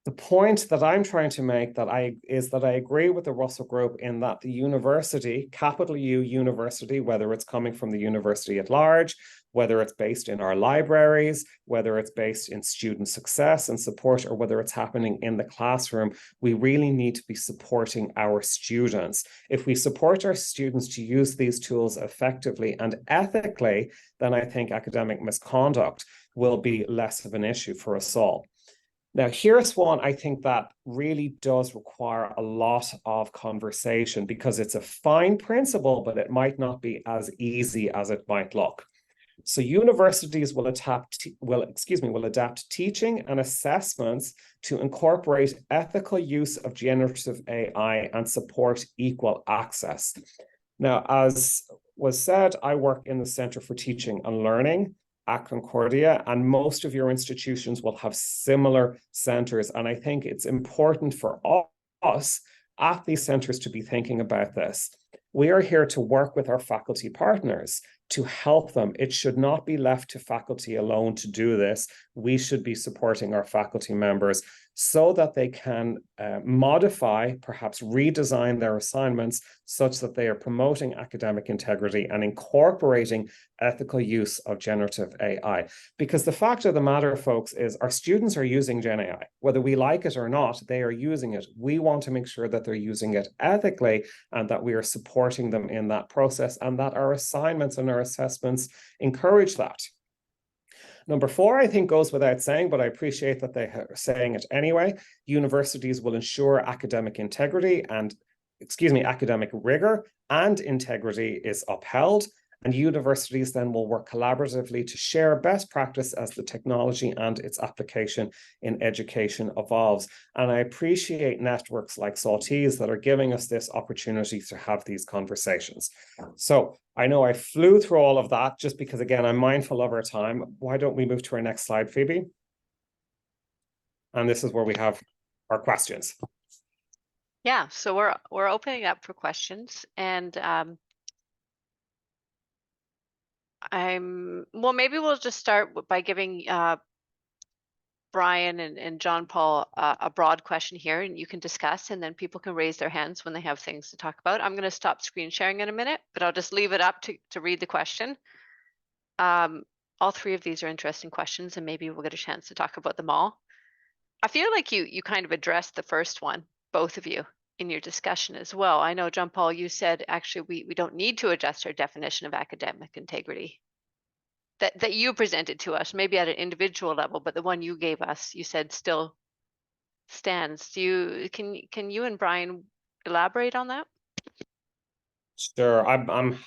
The point that I'm trying to make is that I agree with the Russell Group in that the university, capital U university, whether it's coming from the university at large, whether it's based in our libraries, whether it's based in student success and support, or whether it's happening in the classroom, we really need to be supporting our students. If we support our students to use these tools effectively and ethically, then I think academic misconduct will be less of an issue for us all. Now, here's one I think that really does require a lot of conversation, because it's a fine principle, but it might not be as easy as it might look. So universities will adapt teaching and assessments to incorporate ethical use of generative AI and support equal access. Now, as was said, I work in the Center for Teaching and Learning at Concordia, and most of your institutions will have similar centers. And I think it's important for us at these centers to be thinking about this. We are here to work with our faculty partners to help them. It should not be left to faculty alone to do this. We should be supporting our faculty members so that they can modify, perhaps redesign their assignments such that they are promoting academic integrity and incorporating ethical use of generative AI. Because the fact of the matter, folks, is our students are using Gen AI. Whether we like it or not, they are using it. We want to make sure that they're using it ethically and that we are supporting them in that process, and that our assignments and our assessments encourage that. Number 4, I think, goes without saying, but I appreciate that they are saying it anyway. Universities will ensure academic integrity and, academic rigor and integrity is upheld. And universities then will work collaboratively to share best practice as the technology and its application in education evolves. And I appreciate networks like SALTISE that are giving us this opportunity to have these conversations. So I know I flew through all of that just because, again, I'm mindful of our time. Why don't we move to our next slide, Phoebe? And this is where we have our questions. Yeah, so we're opening up for questions, and well, maybe we'll just start by giving Brian and John Paul a broad question here, and you can discuss, and then people can raise their hands when they have things to talk about. I'm going to stop screen sharing in a minute, but I'll just leave it up to read the question. All three of these are interesting questions, and maybe we'll get a chance to talk about them all. I feel like you kind of addressed the first one, both of you, in your discussion as well. I know, John Paul, you said actually we don't need to adjust our definition of academic integrity that you presented to us, maybe at an individual level, but the one you gave us, you said still stands. Can you and Brian elaborate on that? Sure, I'm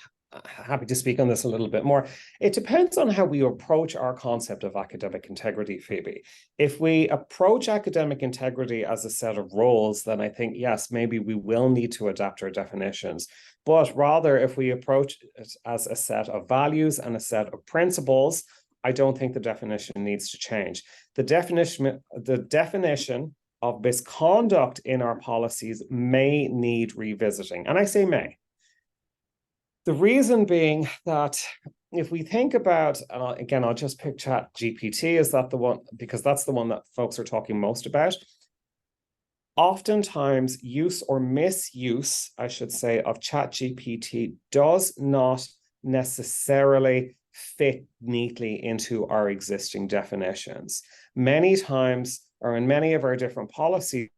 happy to speak on this a little bit more. It depends on how we approach our concept of academic integrity, Phoebe. If we approach academic integrity as a set of roles, then I think, yes, maybe we will need to adapt our definitions. But rather, if we approach it as a set of values and a set of principles, I don't think the definition needs to change. The definition of misconduct in our policies may need revisiting. And I say may. The reason being that if we think about, again, I'll just pick ChatGPT, is that the one, because that's the one that folks are talking most about. Oftentimes, use or misuse, I should say, of ChatGPT does not necessarily fit neatly into our existing definitions. Many times, or in many of our different policies,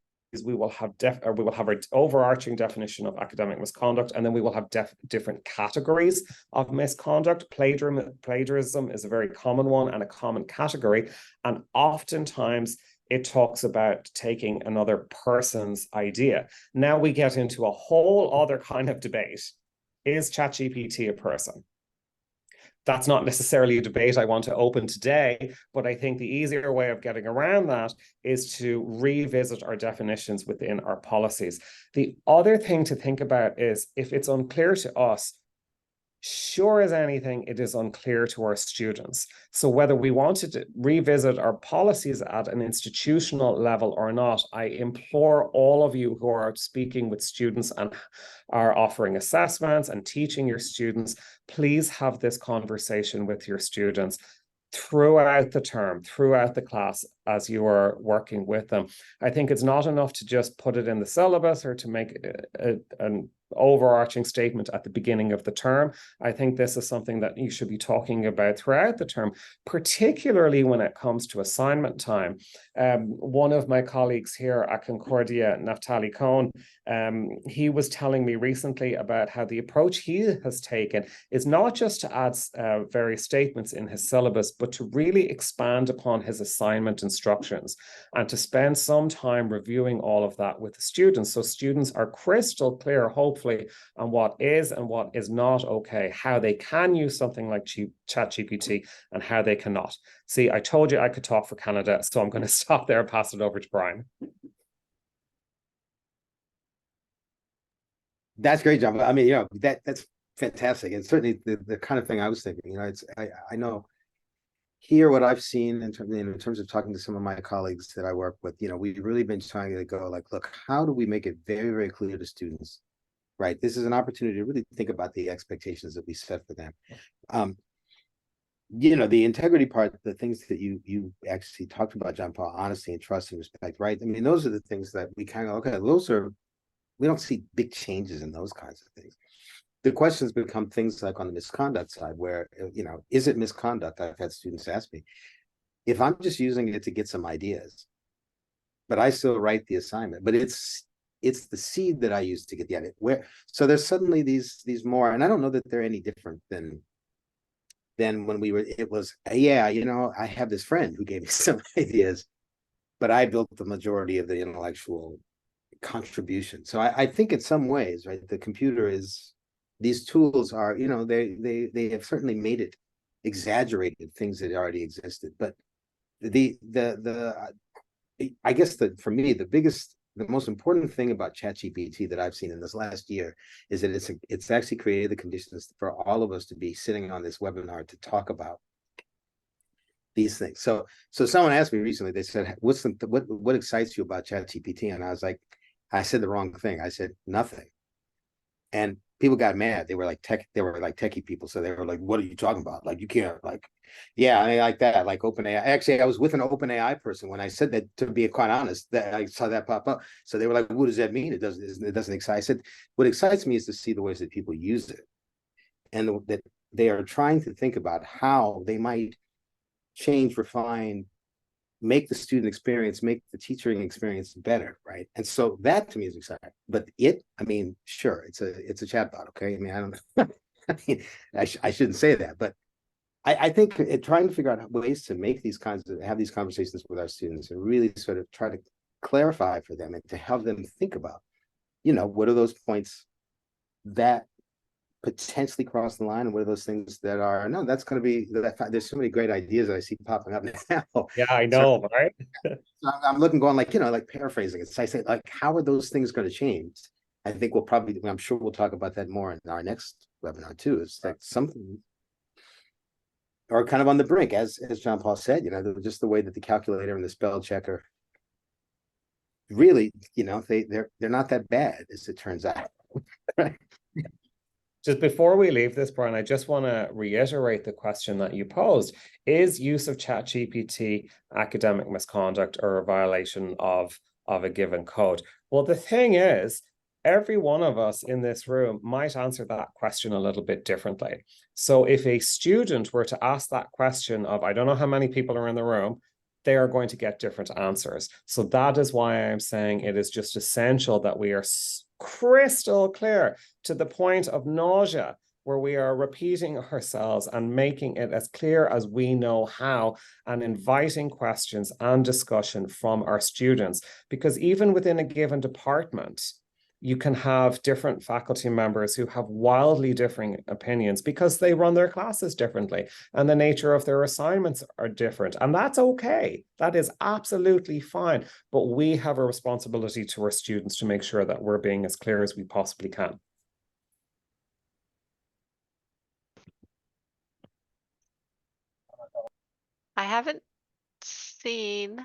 we will have an overarching definition of academic misconduct, and then we will have different categories of misconduct. Plagiarism is a very common one and a common category, and oftentimes it talks about taking another person's idea. Now we get into a whole other kind of debate. Is ChatGPT a person? That's not necessarily a debate I want to open today, but I think the easier way of getting around that is to revisit our definitions within our policies. The other thing to think about is if it's unclear to us, sure as anything, it is unclear to our students. So whether we wanted to revisit our policies at an institutional level or not, I implore all of you who are speaking with students and are offering assessments and teaching your students, please have this conversation with your students throughout the term, throughout the class, as you are working with them. I think it's not enough to just put it in the syllabus or to make an overarching statement at the beginning of the term. I think this is something that you should be talking about throughout the term, particularly when it comes to assignment time. One of my colleagues here at Concordia, Naftali Cohn, he was telling me recently about how the approach he has taken is not just to add various statements in his syllabus, but to really expand upon his assignment instructions and to spend some time reviewing all of that with the students, so students are crystal clear, hopefully, on what is and what is not okay, how they can use something like ChatGPT and how they cannot. See, I told you I could talk for Canada, so I'm going to stop there and pass it over to Brian. That's great, John. I mean, that's fantastic. And certainly the kind of thing I was thinking, I know here what I've seen in terms of talking to some of my colleagues that I work with, we've really been trying to go like, look, how do we make it very, very clear to students, right? This is an opportunity to really think about the expectations that we set for them. The integrity part, the things that you actually talked about, John Paul, honesty and trust and respect, right? I mean, those are the things that we kind of, okay, we don't see big changes in those kinds of things. The questions become things like on the misconduct side where, is it misconduct? I've had students ask me, if I'm just using it to get some ideas, but I still write the assignment, but it's the seed that I use to get the idea. So there's suddenly these more, and I don't know that they're any different than when it was, I have this friend who gave me some ideas, but I built the majority of the intellectual contribution. So I think in some ways, right, the computer is, these tools are, they have certainly made it exaggerated things that already existed. But I guess that for me, the most important thing about ChatGPT that I've seen in this last year is that it's actually created the conditions for all of us to be sitting on this webinar to talk about these things. So someone asked me recently, they said, what excites you about ChatGPT? And I was like, I said the wrong thing. I said nothing. And people got mad. They were like techie people. So they were like, what are you talking about? Like, you can't, like, yeah, I mean, like that, like OpenAI. Actually, I was with an OpenAI person when I said that, to be quite honest, that I saw that pop up. So they were like, what does that mean? It doesn't excite. I said, what excites me is to see the ways that people use it, and that they are trying to think about how they might change, refine, make the student experience, make the teaching experience better, right? And so that to me is exciting. But I mean, sure, it's a chatbot, okay? I mean, I don't know. I mean, I shouldn't say that, but I think trying to figure out ways to make these kinds of, have these conversations with our students and really sort of try to clarify for them and to have them think about, what are those points that potentially cross the line, and what are those things that are, no, that's going to be, there's so many great ideas that I see popping up now. Yeah, I know, right? I'm looking, going like, like paraphrasing it. So I say, like, how are those things going to change? I think I'm sure we'll talk about that more in our next webinar too. It's like something, or kind of on the brink, as John Paul said, just the way that the calculator and the spell checker really, they're not that bad, as it turns out. Just before we leave this, Brian, I just want to reiterate the question that you posed. Is use of ChatGPT academic misconduct or a violation of a given code? Well, the thing is, every one of us in this room might answer that question a little bit differently. So if a student were to ask that question of, I don't know how many people are in the room, they are going to get different answers. So that is why I'm saying it is just essential that we are crystal clear, to the point of nausea, where we are repeating ourselves and making it as clear as we know how, and inviting questions and discussion from our students. Because even within a given department, you can have different faculty members who have wildly differing opinions because they run their classes differently and the nature of their assignments are different. And that's okay. That is absolutely fine. But we have a responsibility to our students to make sure that we're being as clear as we possibly can. I haven't seen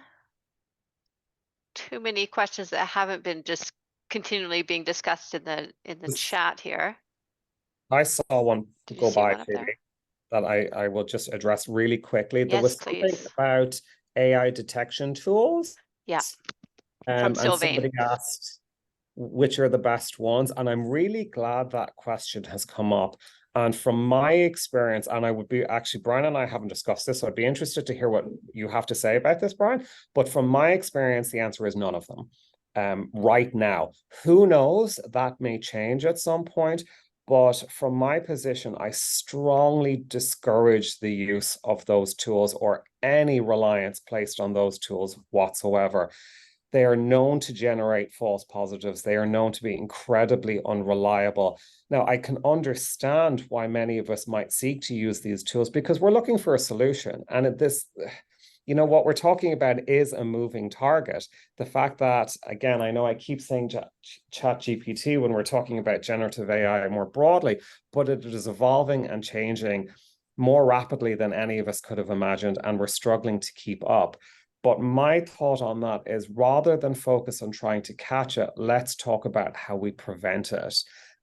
too many questions that haven't been just continually being discussed in the chat here. I saw one Did you go see by one up there? that I will just address really quickly. There Yes, was something please. about AI detection tools. Yeah. From And Sylvain. somebody asked which are the best ones. And I'm really glad that question has come up. And from my experience, and I would be actually, Brian and I haven't discussed this, so I'd be interested to hear what you have to say about this, Brian. But from my experience, the answer is none of them right now. Who knows? That may change at some point. But from my position, I strongly discourage the use of those tools or any reliance placed on those tools whatsoever. They are known to generate false positives. They are known to be incredibly unreliable. Now, I can understand why many of us might seek to use these tools because we're looking for a solution. And what we're talking about is a moving target. The fact that, again, I know I keep saying ChatGPT when we're talking about generative AI more broadly, but it is evolving and changing more rapidly than any of us could have imagined, and we're struggling to keep up. But my thought on that is, rather than focus on trying to catch it, let's talk about how we prevent it.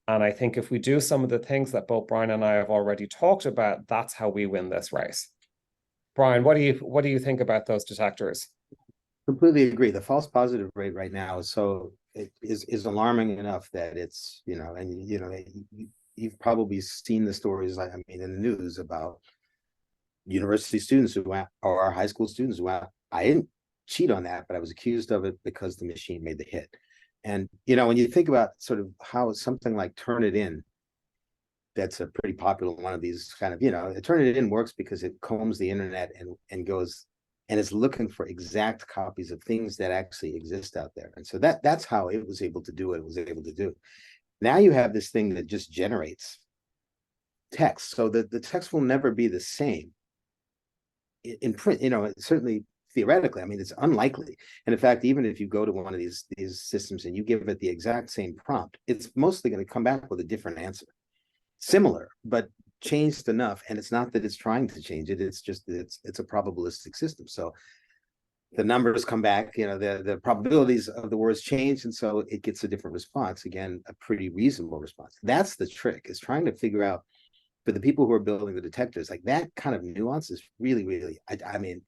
And I think if we do some of the things that both Brian and I have already talked about, that's how we win this race. Brian, what do you think about those detectors? Completely agree. The false positive rate right now is alarming enough that it's, you've probably seen the stories, I mean, in the news about university students or our high school students who I didn't cheat on that, but I was accused of it because the machine made the hit. And, when you think about sort of how something like Turnitin, that's a pretty popular one of these kind of, Turnitin works because it combs the internet and goes and is looking for exact copies of things that actually exist out there. And so that's how it was able to do what it was able to do. Now you have this thing that just generates text, so that the text will never be the same in print, certainly theoretically. I mean, it's unlikely. And in fact, even if you go to one of these systems and you give it the exact same prompt, it's mostly going to come back with a different answer. Similar, but changed enough. And it's not that it's trying to change it. It's just, it's a probabilistic system. So the numbers come back, the probabilities of the words change, and so it gets a different response. Again, a pretty reasonable response. That's the trick, is trying to figure out, for the people who are building the detectors, like that kind of nuance is really, really, I mean,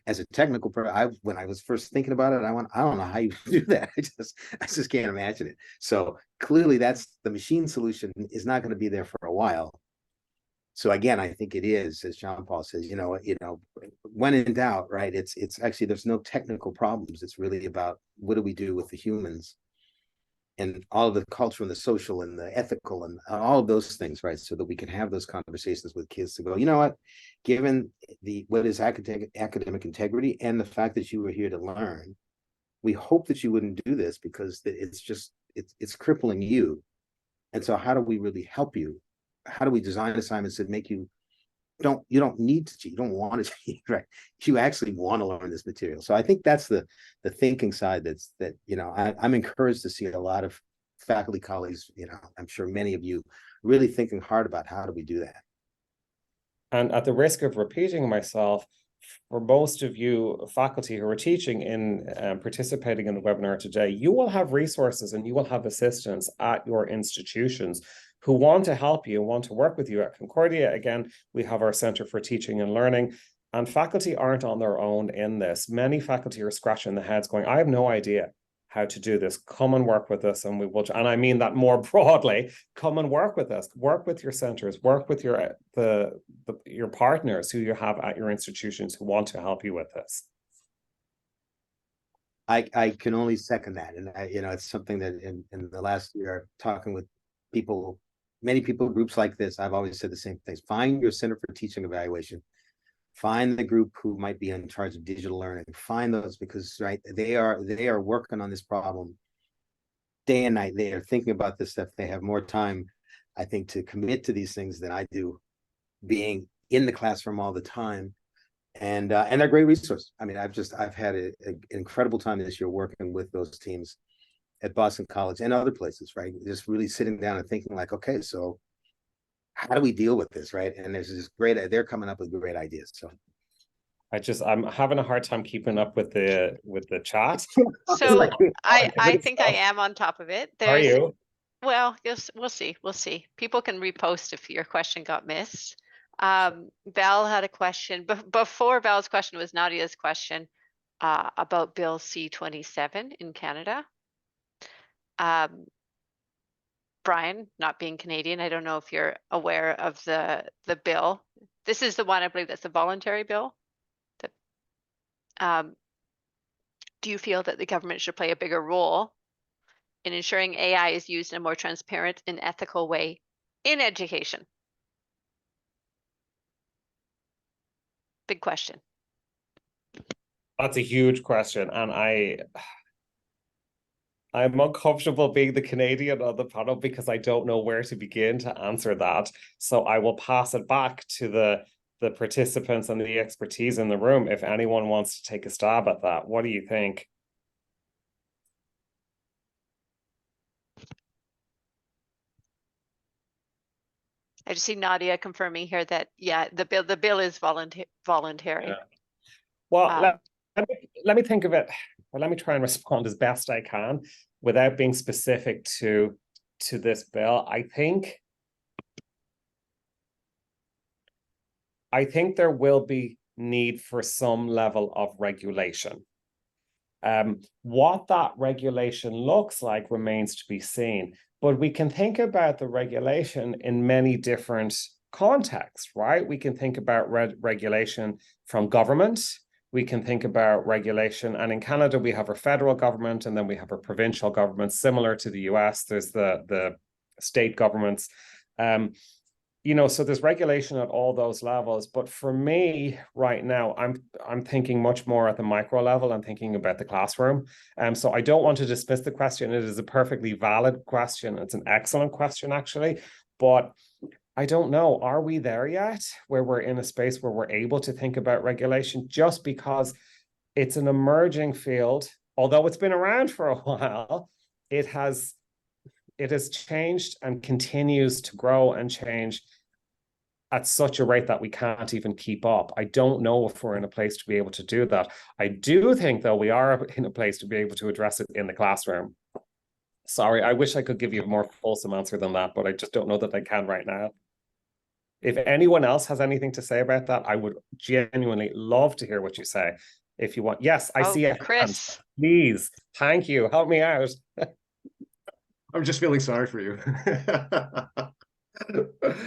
as a technical person, when I was first thinking about it, I don't know how you do that. I just can't imagine it. So clearly that's the machine solution is not going to be there for a while. So again, I think it is, as John Paul says, when in doubt, right? It's actually, there's no technical problems. It's really about what do we do with the humans and all of the cultural and the social and the ethical and all of those things, right? So that we can have those conversations with kids to go, you know what, given what is academic integrity and the fact that you were here to learn, we hope that you wouldn't do this because it's crippling you. And so how do we really help you? How do we design assignments that make you don't need to cheat, you don't want to cheat, right? You actually want to learn this material. So I think that's the thinking side I'm encouraged to see a lot of faculty colleagues, I'm sure many of you really thinking hard about how do we do that. And at the risk of repeating myself, for most of you faculty who are teaching in participating in the webinar today, you will have resources and you will have assistants at your institutions who want to help you and want to work with you. At Concordia, again, we have our Center for Teaching and Learning, and faculty aren't on their own in this. Many faculty are scratching their heads going, I have no idea how to do this. Come and work with us, and we will. And I mean that more broadly. Come and work with us. Work with your centers. Work with your partners who you have at your institutions who want to help you with this. I can only second that, and it's something that in the last year, talking with people, many people, groups like this, I've always said the same things. Find your Center for Teaching Evaluation. Find the group who might be in charge of digital learning. Find those, because they are working on this problem day and night. They are thinking about this stuff. They have more time, I think, to commit to these things than I do, being in the classroom all the time. And they're great resources. I mean, I've had an incredible time this year working with those teams at Boston College and other places, right? Just really sitting down and thinking like, okay, so how do we deal with this, right? And there's this they're coming up with great ideas. So I'm having a hard time keeping up with the chat. So I think I am on top of it. Are you? Well, yes, we'll see. We'll see. People can repost if your question got missed. Val had a question. Before Val's question was Nadia's question about Bill C-27 in Canada. Brian, not being Canadian, I don't know if you're aware of the bill. This is the one, I believe, that's a voluntary bill. Do you feel that the government should play a bigger role in ensuring AI is used in a more transparent and ethical way in education? Big question. That's a huge question, and I'm uncomfortable being the Canadian on the panel because I don't know where to begin to answer that. So I will pass it back to the participants and the expertise in the room if anyone wants to take a stab at that. What do you think? I just see Nadia confirming here that, yeah, the bill is voluntary. Yeah. Well, let me think of it, or let me try and respond as best I can without being specific to this bill. I think there will be need for some level of regulation. What that regulation looks like remains to be seen, but we can think about the regulation in many different contexts, right? We can think about regulation from government. We can think about regulation, and in Canada, we have our federal government, and then we have our provincial governments, similar to the US. There's the state governments. So there's regulation at all those levels. But for me right now, I'm thinking much more at the micro level. I'm thinking about the classroom. So I don't want to dismiss the question. It is a perfectly valid question. It's an excellent question, actually. But I don't know, are we there yet where we're in a space where we're able to think about regulation, just because it's an emerging field, although it's been around for a while, it has changed and continues to grow and change at such a rate that we can't even keep up. I don't know if we're in a place to be able to do that. I do think, though, we are in a place to be able to address it in the classroom. Sorry, I wish I could give you a more fulsome answer than that, but I just don't know that I can right now. If anyone else has anything to say about that, I would genuinely love to hear what you say. If you want, yes, I see it. Chris. Please, thank you. Help me out. I'm just feeling sorry for you.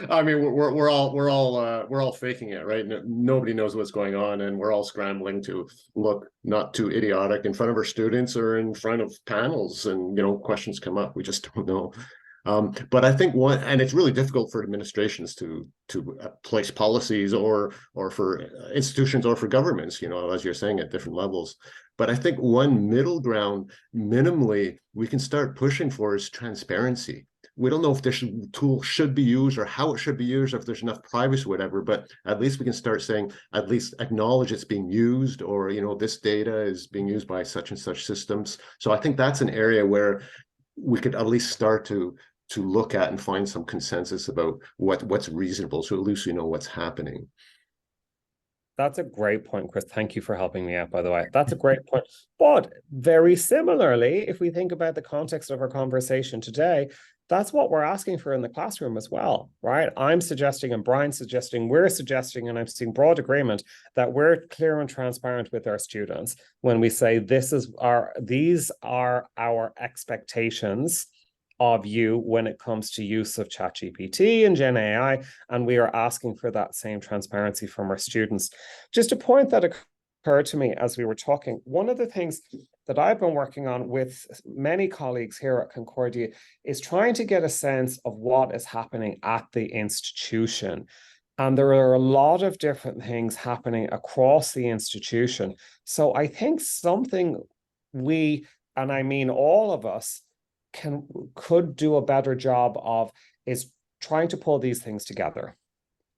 I mean, we're all faking it, right? Nobody knows what's going on, and we're all scrambling to look not too idiotic in front of our students or in front of panels, and questions come up. We just don't know. But I think and it's really difficult for administrations to place policies or for institutions or for governments, as you're saying, at different levels. But I think one middle ground, minimally, we can start pushing for is transparency. We don't know if this tool should be used or how it should be used, or if there's enough privacy or whatever, but at least we can start saying, at least acknowledge it's being used, or, this data is being used by such and such systems. So I think that's an area where we could at least start to look at and find some consensus about what's reasonable, so at least we know what's happening. That's a great point, Chris. Thank you for helping me out, by the way. That's a great point. But very similarly, if we think about the context of our conversation today, that's what we're asking for in the classroom as well, right? I'm suggesting, and Brian's suggesting, we're suggesting, and I'm seeing broad agreement that we're clear and transparent with our students when we say these are our expectations of you when it comes to use of ChatGPT and Gen AI, and we are asking for that same transparency from our students. Just a point that occurred to me as we were talking, one of the things that I've been working on with many colleagues here at Concordia is trying to get a sense of what is happening at the institution. And there are a lot of different things happening across the institution. So I think something we, and I mean all of us, could do a better job of is trying to pull these things together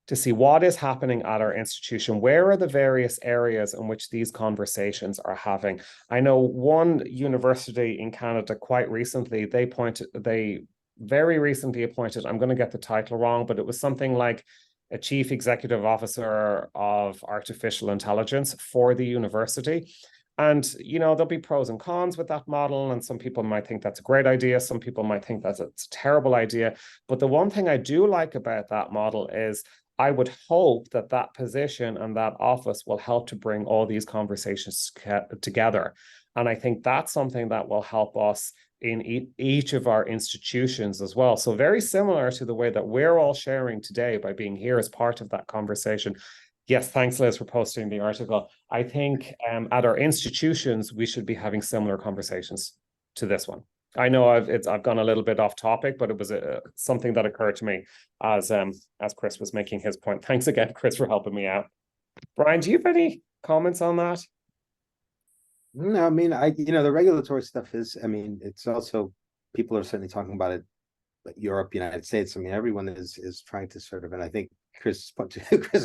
to see what is happening at our institution. Where are the various areas in which these conversations are having? I know one university in Canada quite recently, they very recently appointed, I'm going to get the title wrong, but it was something like a chief executive officer of artificial intelligence for the university. And, there'll be pros and cons with that model. And some people might think that's a great idea. Some people might think that's a terrible idea. But the one thing I do like about that model is I would hope that that position and that office will help to bring all these conversations together. And I think that's something that will help us in each of our institutions as well. So very similar to the way that we're all sharing today by being here as part of that conversation. Yes, thanks, Liz, for posting the article. I think at our institutions, we should be having similar conversations to this one. I know I've gone a little bit off topic, but it was something that occurred to me as Chris was making his point. Thanks again, Chris, for helping me out. Brian, do you have any comments on that? No, I mean, the regulatory stuff is, it's also, people are certainly talking about it, but Europe, United States, everyone is trying to sort of, and I think Chris's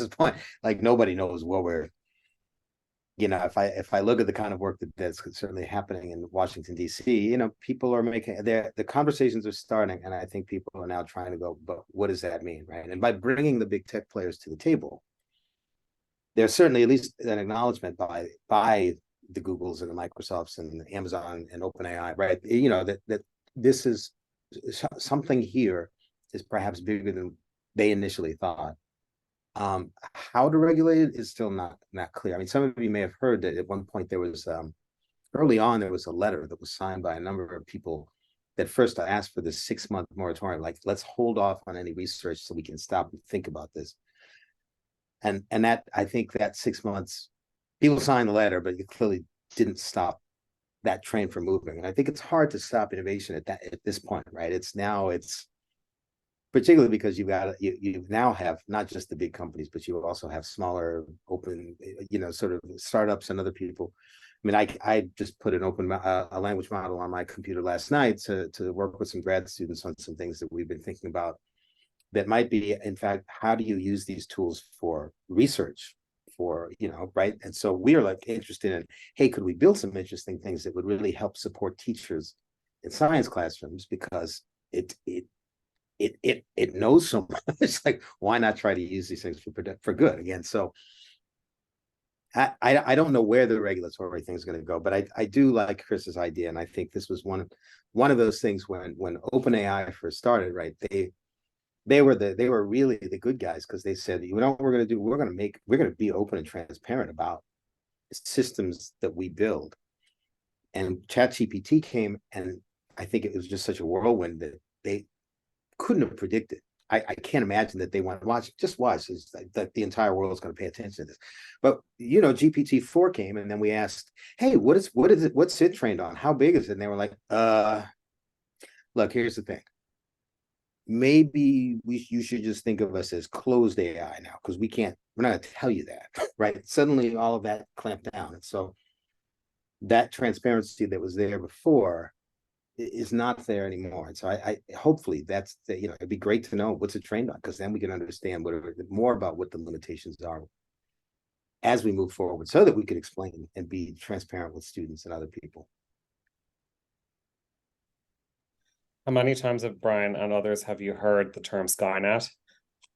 point, like nobody knows what we're, if I look at the kind of work that's certainly happening in Washington, D.C., people are making the conversations are starting, and I think people are now trying to go, but what does that mean, right? And by bringing the big tech players to the table, there's certainly at least an acknowledgement by the Googles and the Microsofts and the Amazon and OpenAI, right? That this is something here is perhaps bigger than they initially thought. How to regulate it is still not clear. Some of you may have heard that at one point there was early on there was a letter that was signed by a number of people that first asked for this 6-month moratorium, like let's hold off on any research so we can stop and think about this. And that, I think that 6 months, people signed the letter, but it clearly didn't stop that train from moving. And I think it's hard to stop innovation at this point, right? It's particularly because you now have not just the big companies, but you also have smaller, open, sort of startups and other people. I just put an a language model on my computer last night to work with some grad students on some things that we've been thinking about that might be, in fact, how do you use these tools for research, right? And so we are interested in, hey, could we build some interesting things that would really help support teachers in science classrooms, because it it knows so much. It's like, why not try to use these things for good again? So I don't know where the regulatory thing is going to go, but I do like Chris's idea, and I think this was one of those things when OpenAI first started, right? They were really the good guys, because they said, you know what we're going to do? We're going to be open and transparent about systems that we build. And ChatGPT came, and I think it was just such a whirlwind that they couldn't have predicted. I can't imagine that they want to watch that the entire world is going to pay attention to this. But GPT-4 came, and then we asked, hey, what's it trained on? How big is it? And they were like, look, here's the thing. Maybe you should just think of us as closed AI now, because we're not going to tell you that, right? Suddenly all of that clamped down. And so that transparency that was there before is not there anymore. And so I hopefully that's it'd be great to know what's it trained on, because then we can understand more about what the limitations are as we move forward, so that we could explain and be transparent with students and other people. How many times have Brian and others have you heard the term Skynet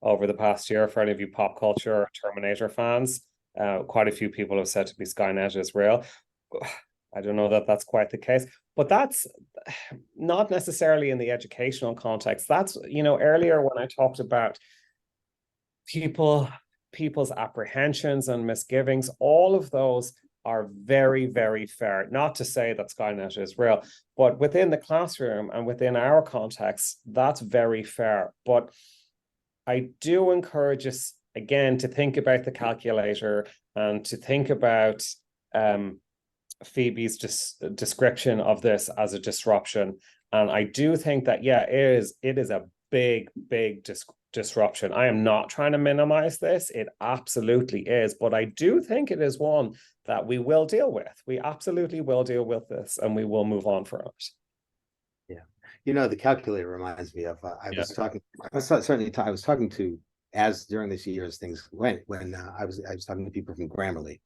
over the past year? For any of you pop culture or Terminator fans, quite a few people have said to me Skynet is real. I don't know that that's quite the case, but that's not necessarily in the educational context. That's, earlier when I talked about people's apprehensions and misgivings, all of those are very, very fair. Not to say that Skynet is real, but within the classroom and within our context, that's very fair. But I do encourage us, again, to think about the calculator and to think about Phoebe's description of this as a disruption. And I do think that, it is a big disruption. I am not trying to minimize this. It absolutely is. But I do think it is one that we will deal with. We absolutely will deal with this, and we will move on from it. Yeah. The calculator reminds me of, I was talking to, as during this year as things went, when I was talking to people from Grammarly.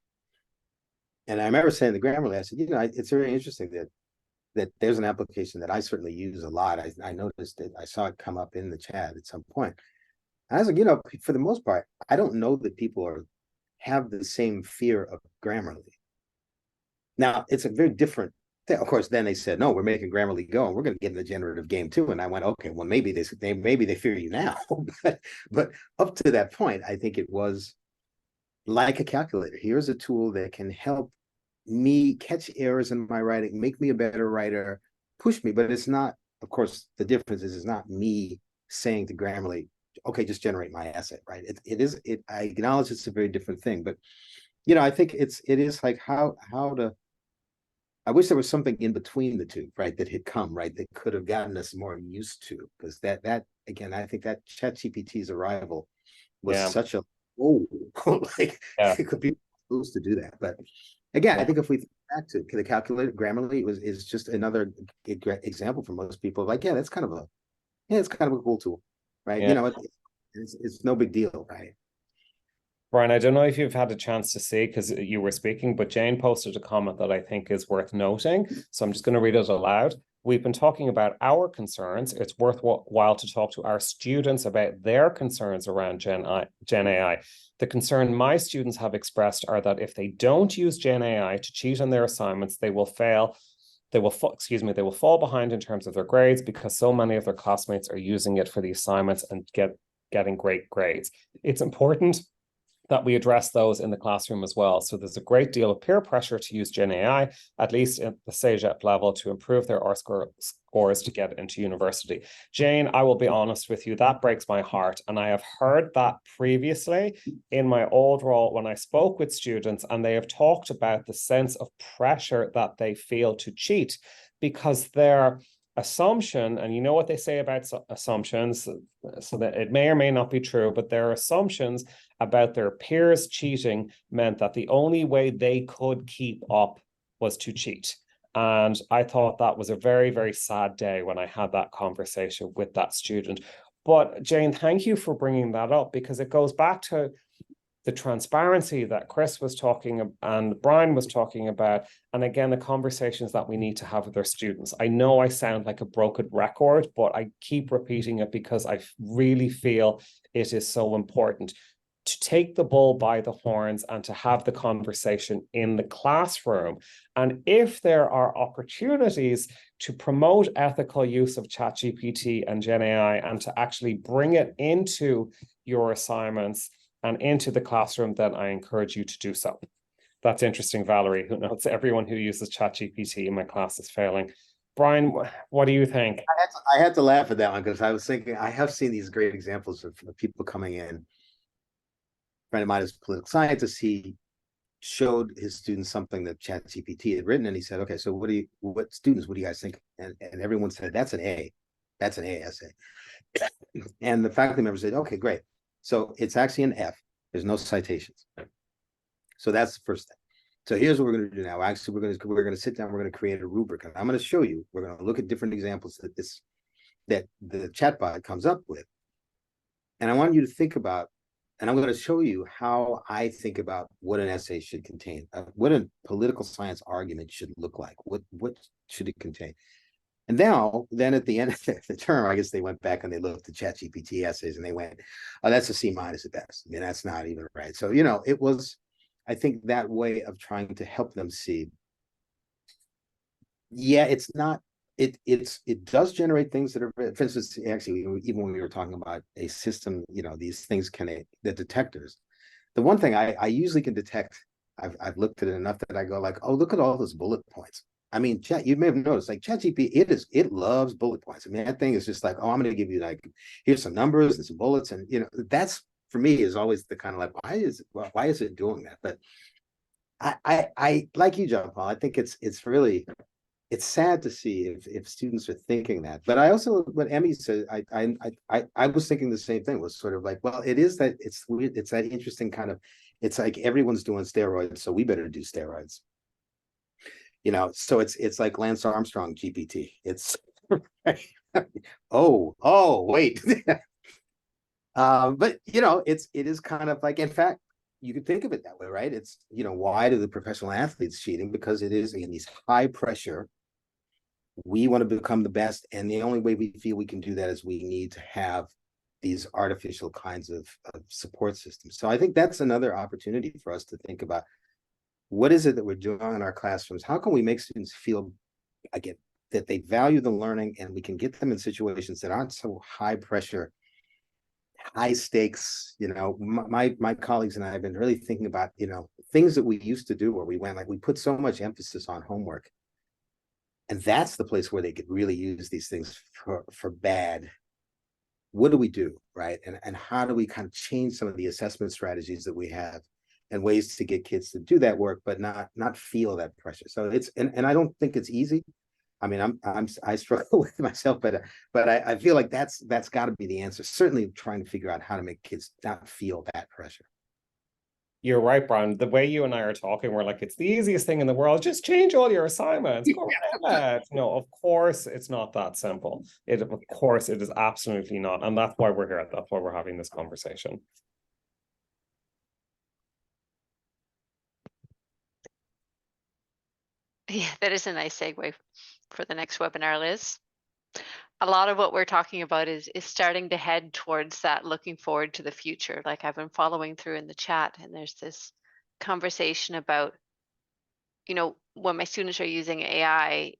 And I remember saying to Grammarly, I said, it's very interesting that there's an application that I certainly use a lot. I noticed it. I saw it come up in the chat at some point. And I was like, for the most part, I don't know that people have the same fear of Grammarly. Now, it's a very different thing. Of course, then they said, no, we're making Grammarly go, and we're going to get in the generative game too. And I went, okay, well, maybe they fear you now. but up to that point, I think it was like a calculator. Here's a tool that can help me catch errors in my writing, make me a better writer, push me. But it's not, of course, the difference is it's not me saying to Grammarly, okay, just generate my essay, right? I acknowledge it's a very different thing, but I think it is like how to, I wish there was something in between the two, right, that had come, right, that could have gotten us more used to, because that again, I think that ChatGPT's arrival was such a it could be supposed to do that. But again, I think if we think back to the calculator, Grammarly is just another example for most people. Like, it's kind of a cool tool, right? It's no big deal, right? Brian, I don't know if you've had a chance to see, because you were speaking, but Jane posted a comment that I think is worth noting. So I'm just going to read it aloud. We've been talking about our concerns. It's worthwhile to talk to our students about their concerns around Gen AI. The concern my students have expressed are that if they don't use Gen AI to cheat on their assignments, they will fail. They will fall behind in terms of their grades, because so many of their classmates are using it for the assignments and getting great grades. It's important that we address those in the classroom as well. So there's a great deal of peer pressure to use Gen AI, at least at the CEGEP level, to improve their R scores to get into university. Jane, I will be honest with you, that breaks my heart. And I have heard that previously in my old role when I spoke with students, and they have talked about the sense of pressure that they feel to cheat, because their assumption, and you know what they say about assumptions, so that it may or may not be true, but their assumptions about their peers cheating meant that the only way they could keep up was to cheat. And I thought that was a very, very sad day when I had that conversation with that student. But Jane, thank you for bringing that up, because it goes back to the transparency that Chris was talking and Brian was talking about, and again, the conversations that we need to have with our students. I know I sound like a broken record, but I keep repeating it because I really feel it is so important to take the bull by the horns and to have the conversation in the classroom. And if there are opportunities to promote ethical use of ChatGPT and GenAI and to actually bring it into your assignments and into the classroom, then I encourage you to do so. That's interesting, Valerie, who knows everyone who uses ChatGPT in my class is failing. Brian, what do you think? I had to laugh at that one because I was thinking, I have seen these great examples of people coming in. A friend of mine is a political scientist. He showed his students something that ChatGPT had written, and he said, okay, so what do you guys think? And everyone said, that's an A. That's an A essay. And the faculty member said, okay, great. So it's actually an F. There's no citations. So that's the first thing. So here's what we're going to do now. Actually, we're going to sit down. We're going to create a rubric, and I'm going to show you. We're going to look at different examples that the chatbot comes up with, and I want you to think about. And I'm going to show you how I think about what an essay should contain, what a political science argument should look like. What should it contain? And then at the end of the term, I guess they went back and they looked at ChatGPT essays and they went, oh, that's a C- at best. I mean, that's not even right. So, it was, I think, that way of trying to help them see, yeah, it's not, it does generate things that are, for instance, actually, even when we were talking about a system, these things the detectors. The one thing I usually can detect, I've looked at it enough that I go like, oh, look at all those bullet points. I mean, you may have noticed, like ChatGPT, it loves bullet points. I mean, that thing is just like, oh, I'm going to give you like, here's some numbers and some bullets, and that's for me is always the kind of like, why is it doing that? But I like you, John Paul. I think it's sad to see if students are thinking that. But I also, what Emmy said, I was thinking the same thing. Was sort of like, well, it is that it's weird. It's that interesting kind of. It's like everyone's doing steroids, so we better do steroids. So it's like Lance Armstrong GPT. It's oh wait. But it is kind of like, in fact, you could think of it that way, right? It's why do the professional athletes cheating? Because it is in these high pressure. We want to become the best, and the only way we feel we can do that is we need to have these artificial kinds of support systems. So I think that's another opportunity for us to think about, what is it that we're doing in our classrooms? How can we make students feel, again, that they value the learning, and we can get them in situations that aren't so high pressure, high stakes? My colleagues and I have been really thinking about, things that we used to do where we put so much emphasis on homework. And that's the place where they could really use these things for bad. What do we do, right? And how do we kind of change some of the assessment strategies that we have, and ways to get kids to do that work, but not feel that pressure. So and I don't think it's easy. I mean, I struggle with it myself, but I feel like that's got to be the answer. Certainly trying to figure out how to make kids not feel that pressure. You're right, Brian. The way you and I are talking, we're like, it's the easiest thing in the world. Just change all your assignments. Go ahead. No, of course, it's not that simple. Of course, it is absolutely not. And that's why we're here. That's why we're having this conversation. Yeah, that is a nice segue for the next webinar, Liz. A lot of what we're talking about is starting to head towards that, looking forward to the future. Like I've been following through in the chat, and there's this conversation about, when my students are using AI,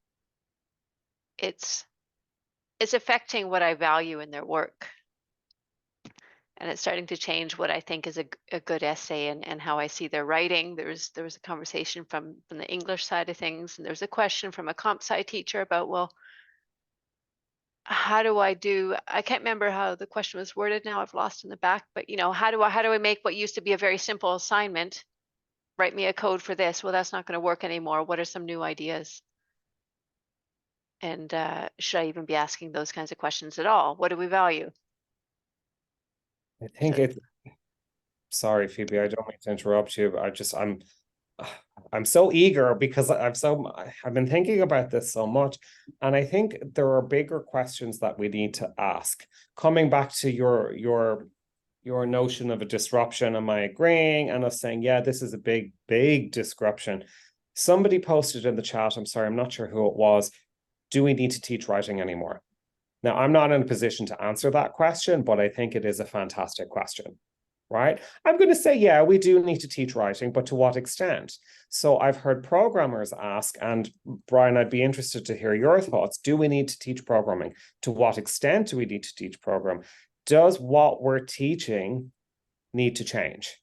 it's affecting what I value in their work. And it's starting to change what I think is a good essay and how I see their writing. There was a conversation from the English side of things, and there's a question from a comp sci teacher about, well, how do I can't remember how the question was worded now, I've lost in the back, but how do I make what used to be a very simple assignment, write me a code for this? Well, that's not going to work anymore. What are some new ideas? And should I even be asking those kinds of questions at all? What do we value? I think sorry, Phoebe, I don't mean to interrupt you, but I'm so eager because I've been thinking about this so much, and I think there are bigger questions that we need to ask. Coming back to your your notion of a disruption. Am I agreeing? And us saying, yeah, this is a big, big disruption. Somebody posted in the chat, I'm sorry, I'm not sure who it was, do we need to teach writing anymore? Now, I'm not in a position to answer that question, but I think it is a fantastic question, right? I'm going to say, yeah, we do need to teach writing, but to what extent? So I've heard programmers ask, and Brian, I'd be interested to hear your thoughts. Do we need to teach programming? To what extent do we need to teach program? Does what we're teaching need to change?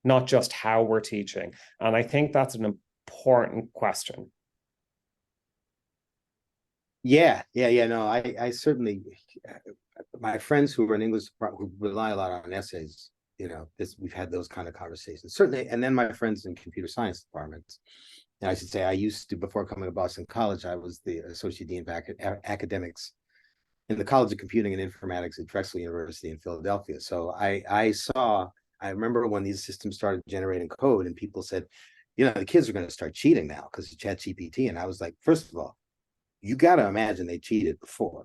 Not just how we're teaching. And I think that's an important question. Yeah. No, I certainly, my friends who are in English who rely a lot on essays, we've had those kind of conversations, certainly. And then my friends in computer science departments, and I should say, I used to, before coming to Boston College, I was the associate dean of academics in the College of Computing and Informatics at Drexel University in Philadelphia. So I remember when these systems started generating code and people said, the kids are going to start cheating now because of ChatGPT. And I was like, first of all, you got to imagine they cheated before.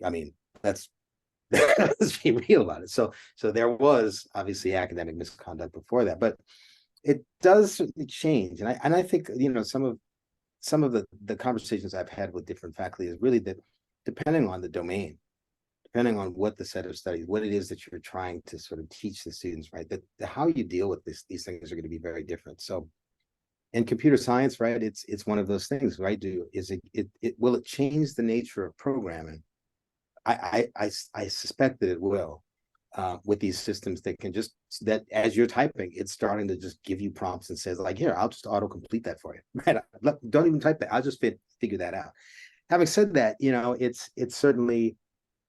I mean, let's be real about it. So there was obviously academic misconduct before that, but it does change. And I think, some of the conversations I've had with different faculty is really that depending on the domain, depending on what the set of studies, what it is that you're trying to sort of teach the students, right? That how you deal with these things are going to be very different. So in computer science, right, it's one of those things, right? Will it change the nature of programming? I suspect that it will, with these systems that can that as you're typing, it's starting to just give you prompts and says like, here, I'll just autocomplete that for you, right? Don't even type that. I'll just figure that out. Having said that, it's certainly,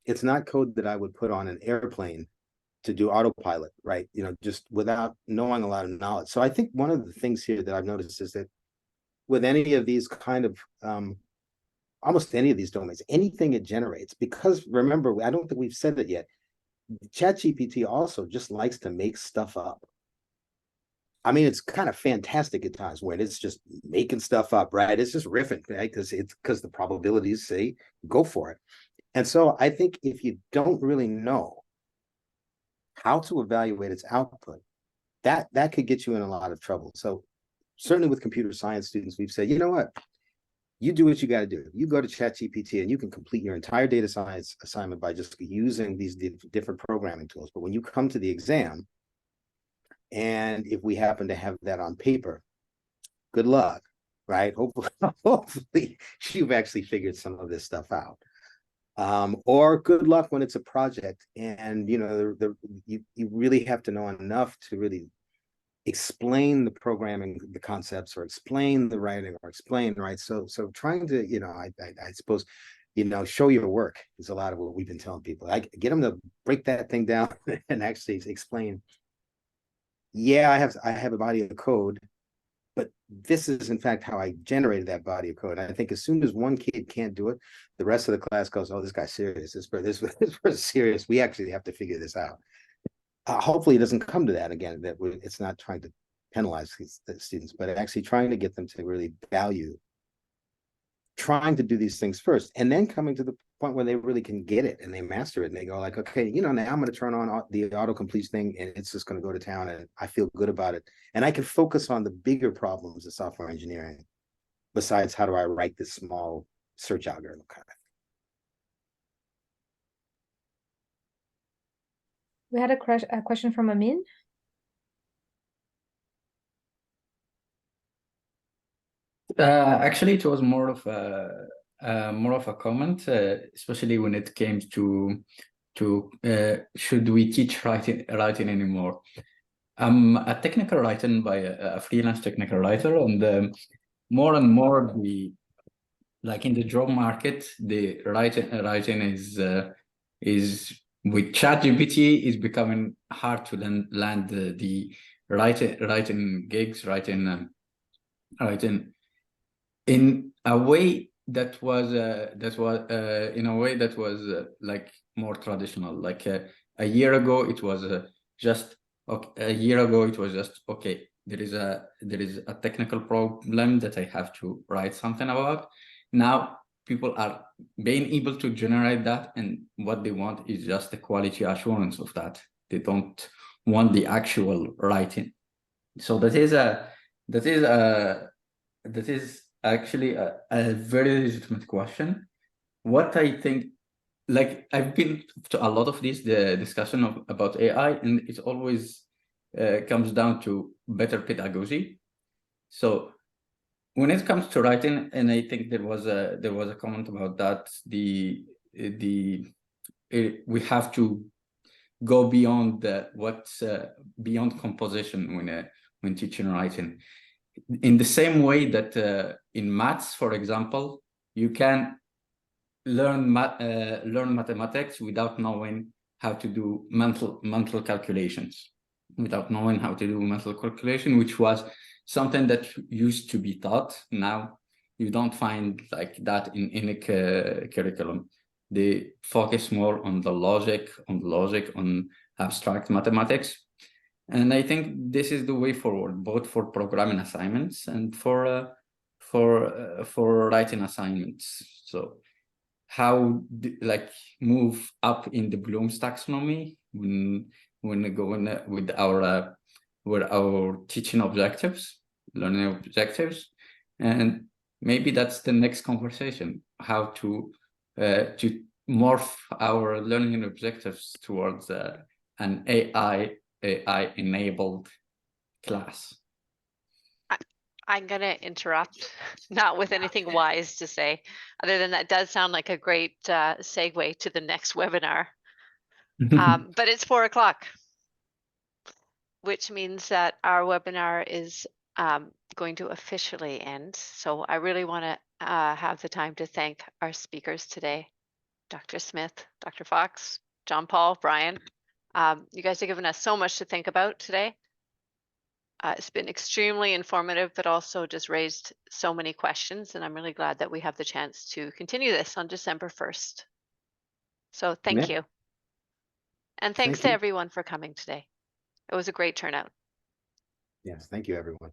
it's not code that I would put on an airplane to do autopilot, right? Just without knowing a lot of knowledge. So I think one of the things here that I've noticed is that with any of these kind of, almost any of these domains, anything it generates, because remember, I don't think we've said it yet, ChatGPT also just likes to make stuff up. I mean, it's kind of fantastic at times when it's just making stuff up, right? It's just riffing, right? Because the probabilities say go for it. And so I think if you don't really know how to evaluate its output, that could get you in a lot of trouble. So certainly with computer science students, we've said, you know what? You do what you got to do. You go to ChatGPT and you can complete your entire data science assignment by just using these different programming tools. But when you come to the exam, and if we happen to have that on paper, good luck, right? Hopefully you've actually figured some of this stuff out. Or good luck when it's a project and you really have to know enough to really explain the programming, the concepts, or explain the writing, or explain, right? So trying to, I suppose, show your work is a lot of what we've been telling people. I get them to break that thing down and actually explain. Yeah, I have a body of code, but this is in fact how I generated that body of code. And I think as soon as one kid can't do it, the rest of the class goes, "Oh, this guy's serious. This person's serious. We actually have to figure this out." Hopefully, it doesn't come to that again. That it's not trying to penalize the students, but actually trying to get them to really value trying to do these things first, and then coming to the point where they really can get it and they master it, and they go like, okay, now I'm going to turn on the autocomplete thing, and it's just going to go to town, and I feel good about it, and I can focus on the bigger problems of software engineering, besides how do I write this small search algorithm kind of thing. We had a question from Amin. Actually, it was more of a comment, especially when it came to should we teach writing anymore? I'm a technical writer by a freelance technical writer, and more and more like in the job market, the writing is with ChatGPT is becoming hard to land the writing gigs, writing in a way that was like more traditional. Like a year ago, it was just okay. There is a technical problem that I have to write something about. Now people are being able to generate that, and what they want is just the quality assurance of that. They don't want the actual writing. So that is actually a very legitimate question. What I think, like I've been to a lot of these the discussion about AI, and it always comes down to better pedagogy. So when it comes to writing, and I think there was a comment about that, we have to go beyond what's beyond composition when teaching writing. In the same way that in maths, for example, you can learn mathematics without knowing how to do mental calculations, which was something that used to be taught. Now you don't find like that in any curriculum. They focus more on the logic, on abstract mathematics. And I think this is the way forward, both for programming assignments and for writing assignments. So how like move up in the Bloom's taxonomy when going with our teaching objectives, learning objectives, and maybe that's the next conversation: how to morph our learning objectives towards an AI enabled class. I'm going to interrupt, not with anything wise to say, other than that does sound like a great segue to the next webinar. But it's 4 o'clock, which means that our webinar is going to officially end. So I really want to have the time to thank our speakers today, Dr. Smith, Dr. Foxe, John Paul, Brian. You guys have given us so much to think about today. It's been extremely informative, but also just raised so many questions. And I'm really glad that we have the chance to continue this on December 1st. So thank you. And thanks to everyone for coming today. It was a great turnout. Yes, thank you, everyone.